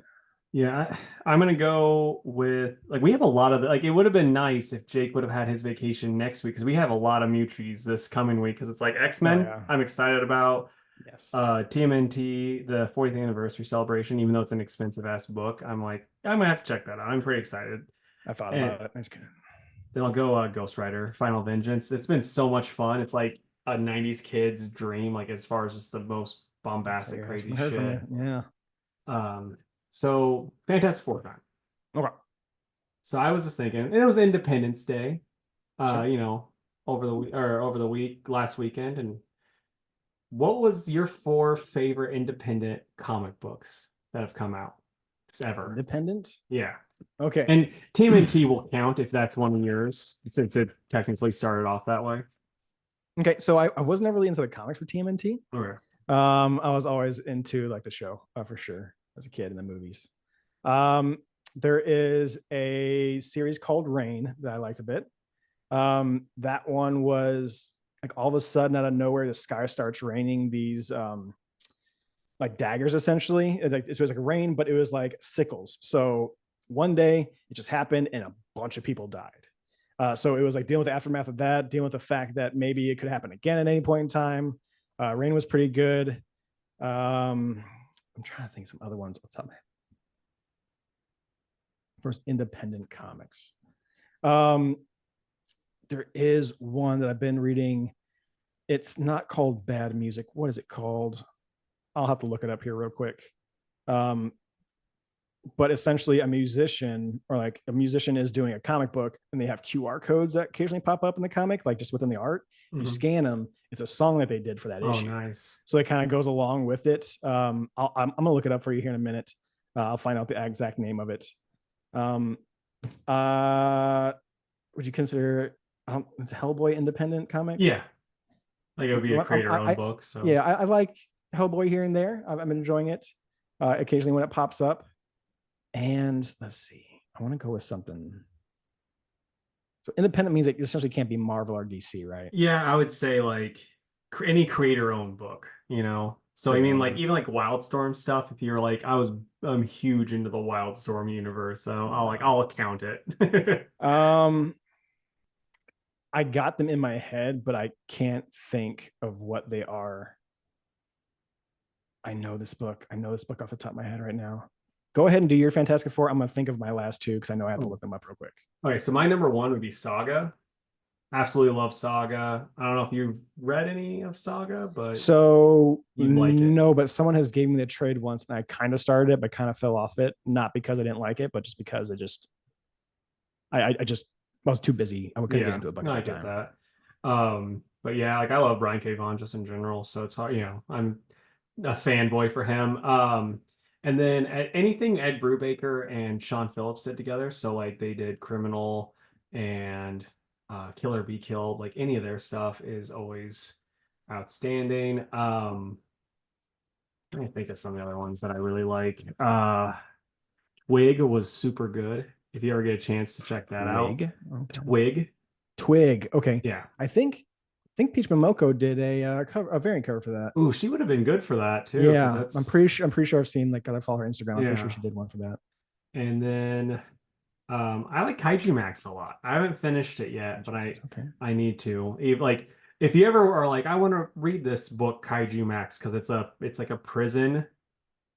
Yeah, I'm gonna go with like we have a lot of like it would have been nice if Jake would have had his vacation next week because we have a lot of Mutries this coming week because it's like Oh X-Men yeah, I'm excited about yes. TMNT the 40th anniversary celebration even though it's an expensive ass book I'm like I'm gonna have to check that out I'm pretty excited I thought and about it. I just couldn't. then I'll go Ghost Rider Final Vengeance it's been so much fun it's like a 90s kid's dream like as far as just the most That's bombastic fair. That's crazy what I heard from shit you. Yeah. um so Fantastic Four time. Okay. So I was just thinking, it was Independence Day, Sure. you know, over the week last weekend. And what was your four favorite independent comic books that have come out just ever? Independent. Yeah. Okay. And TMNT will count if that's one of yours, since it technically started off that way. Okay. So I was never really into the comics for TMNT. Okay. I was always into like the show for sure as a kid in the movies. Um, there is a series called Rain that I liked a bit. That one was like all of a sudden out of nowhere, the sky starts raining these like daggers essentially. It was like rain, but it was like sickles. So one day it just happened and a bunch of people died. So it was like dealing with the aftermath of that, dealing with the fact that maybe it could happen again at any point in time. Rain was pretty good. I'm trying to think of some other ones off the top of my head. First independent comics. Um, there is one that I've been reading. It's not called Bad Music. What is it called? I'll have to look it up here real quick. Um, but essentially a musician or like a musician is doing a comic book and they have QR codes that occasionally pop up in the comic, like just within the art. If you Mhm. scan them, it's a song that they did for that Oh, issue. nice. So it kind of goes along with it. I'm going to look it up for you here in a minute. I'll find out the exact name of it. Um, would you consider it's a Hellboy independent comic? Yeah. Like it would be a creator-owned book. So Yeah, I like Hellboy here and there. I've been enjoying it occasionally when it pops up. And let's see, I want to go with something. So independent means that you essentially can't be Marvel or DC, right? yeah, I would say like any creator-owned book, you know. So I Creator mean, like owned. even like Wildstorm stuff. If you're like, I'm huge into the Wildstorm universe, so I'll count it. Um, I got them in my head, but I can't think of what they are. I know this book. I know this book off the top of my head right now. Go ahead and do your Fantastic Four. I'm gonna think of my last two because I know I have to look them up real quick. Okay, so my number one would be Saga. Absolutely love Saga. I don't know if you've read any of Saga, but So you'd like it. no, but someone has gave me the trade once, and I kind of started it, but kind of fell off it. Not because I didn't like it, but just because I just I was too busy. I couldn't get Yeah, into it like no, at I the get time. that. But yeah, like I love Brian K. Vaughan just in general, so it's hard, you know, I'm a fanboy for him. And then anything Ed Brubaker and Sean Phillips did together. So like they did Criminal and Kill or Be Killed. Like any of their stuff is always outstanding. I think of some of the other ones that I really like. Twig was super good. If you ever get a chance to check that out. Wig. Okay. Twig. Okay. Yeah. I think Peach Momoko did a variant cover for that. Ooh, she would have been good for that too, because Yeah, I'm that's pretty sure I've seen like I follow her Instagram. I'm pretty sure yeah. she did one for that. And then I like Kaiju Max a lot. I haven't finished it yet, but Okay. I need to. Like if you ever are like, I want to read this book, Kaiju Max, because it's like a prison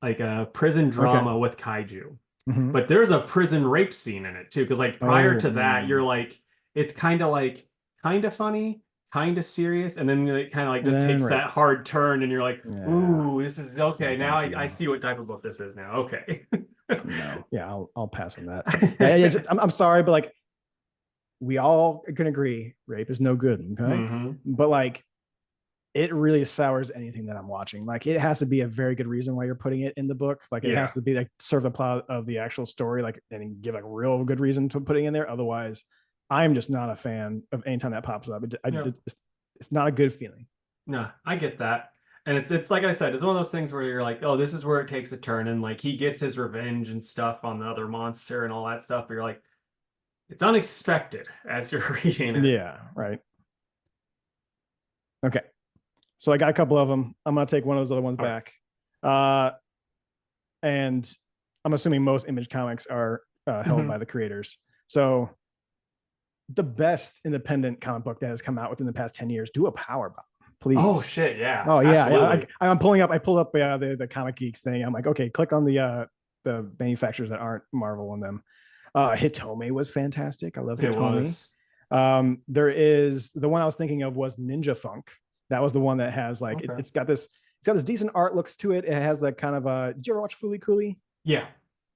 Okay. drama with kaiju. Hmm. But there's a prison rape scene in it too. Because like prior Oh, to that, you're like, it's kind of funny, kind of serious, and then it kind of like and just then takes right. that hard turn, and you're like, Yeah. ooh, this is okay. No, Now thank I you. see what type of book this is now. Okay. No. Yeah, I'll pass on that. Yeah, I'm sorry, but like we all can agree, rape is no good. Okay, Hmm. but like it really sours anything that I'm watching. Like it has to be a very good reason why you're putting it in the book. Like it Yeah. has to be like serve the plot of the actual story, like and give like a real good reason to putting in there. Otherwise, I'm just not a fan of anytime that pops up. Yeah. It's not a good feeling. No, I get that. And it's like I said, it's one of those things where you're like, oh, this is where it takes a turn, and like he gets his revenge and stuff on the other monster and all that stuff. But you're like, it's unexpected as you're reading it. Yeah, right. Okay. So I got a couple of them. I'm gonna take one of those other ones All right. back. And I'm assuming most Image comics are held by Mhm. the creators. So the best independent comic book that has come out within the past 10 years, do a power bomb, Oh please. shit, yeah, Oh yeah, yeah. absolutely. I'm pulling up. I pulled up the Comic Geeks thing. I'm like, okay, click on the manufacturers that aren't Marvel in them. Hitome was fantastic. I love It Hitome. was. There is the one I was thinking of was Ninja Funk. That was the one that has like Okay. it's got this decent art looks to it. It has like kind of a. Did you ever watch Foolie Cooley? Yeah.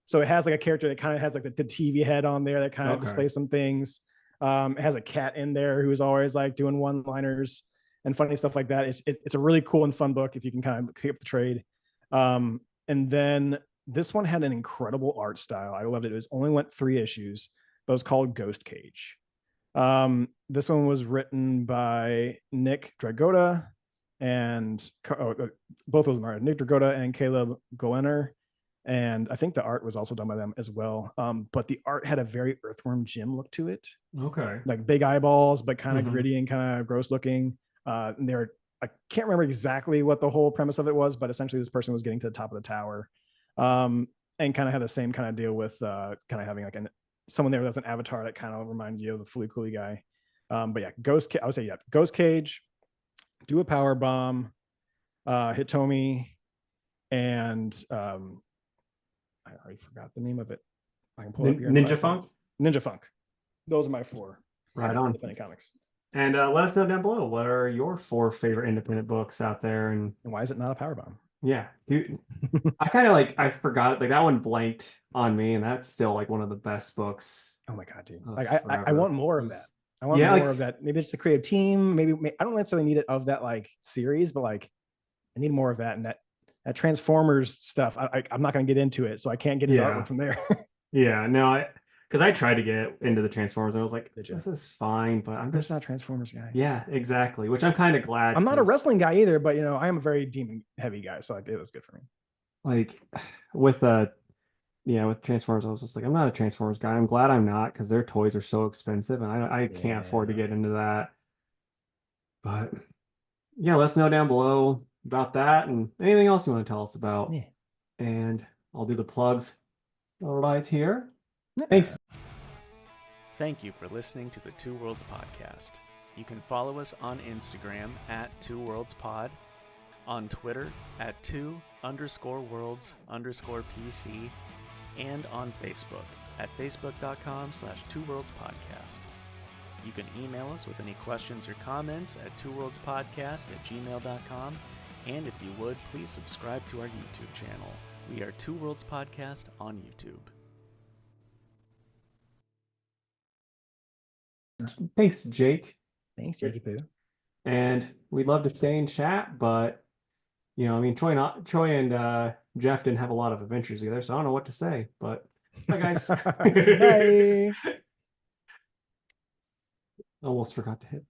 So it has like a character that kind of has like the TV head on there that kind of Okay. displays some things. It has a cat in there who's always like doing one-liners and funny stuff like that. It's a really cool and fun book if you can kind of pick up the trade. And then this one had an incredible art style. I loved it. It was only went 3 issues, but it was called Ghost Cage. This one was written by Nick Dragotta and both of them are Nick Dragotta and Caleb Golener. And I think the art was also done by them as well. But the art had a very Earthworm Jim look to it, Okay. like big eyeballs, but kind of Hmm. gritty and kind of gross looking. And they're I can't remember exactly what the whole premise of it was, but essentially this person was getting to the top of the tower, and kind of had the same kind of deal with kind of having like someone there that's an avatar that kind of reminds you of the Fully Cooley guy. But yeah, I would say yeah, Ghost Cage, do a power bomb, Hitomi, and I already forgot the name of it. I can pull it up here in Ninja 5 Funk. seconds. Ninja Funk. Those are my 4 Right on. independent comics. And let us know down below, what are your 4 favorite independent books out there? And And why is it not a power bomb? yeah, I kind of like I forgot like that one blanked on me, and that's still like one of the best books Oh my god, dude! of Like I forever. want more It of that. was, I want yeah, more like of that. Maybe it's a creative team. Maybe I don't necessarily need it of that like series, but like I need more of that and that Transformers stuff. I'm not going to get into it, so I can't get his artwork yeah, from there. yeah. No, I because I tried to get into the Transformers, and I was like, Did you? this is fine, but I'm I'm just not a just Transformers guy. yeah, exactly. Which I'm kind of glad I'm not a because wrestling guy either, but I am a very demon heavy guy, so like, it was good for me. like with yeah, with Transformers, I was just like, I'm not a Transformers guy. I'm glad I'm not because their toys are so expensive, and I can't afford to Yeah. get into that. But yeah, let us know down below about that and anything else you want to tell us about. Yeah. And I'll do the plugs right here. Yeah. Thanks. Thank you for listening to the Two Worlds Podcast. You can follow us on Instagram at Two Worlds Pod, on Twitter at two_worlds_PC, and on Facebook at facebook.com/twoworldspodcast. You can email us with any questions or comments at twoworldspodcast@gmail.com, and if you would, please subscribe to our YouTube channel. We are Two Worlds Podcast on YouTube. Thanks, Jake. Thanks, Jakey Poo. And we'd love to stay in chat, but you know, I mean, Troy and Jeff didn't have a lot of adventures together, so I don't know what to say. But bye, guys. Bye. Almost forgot to hit.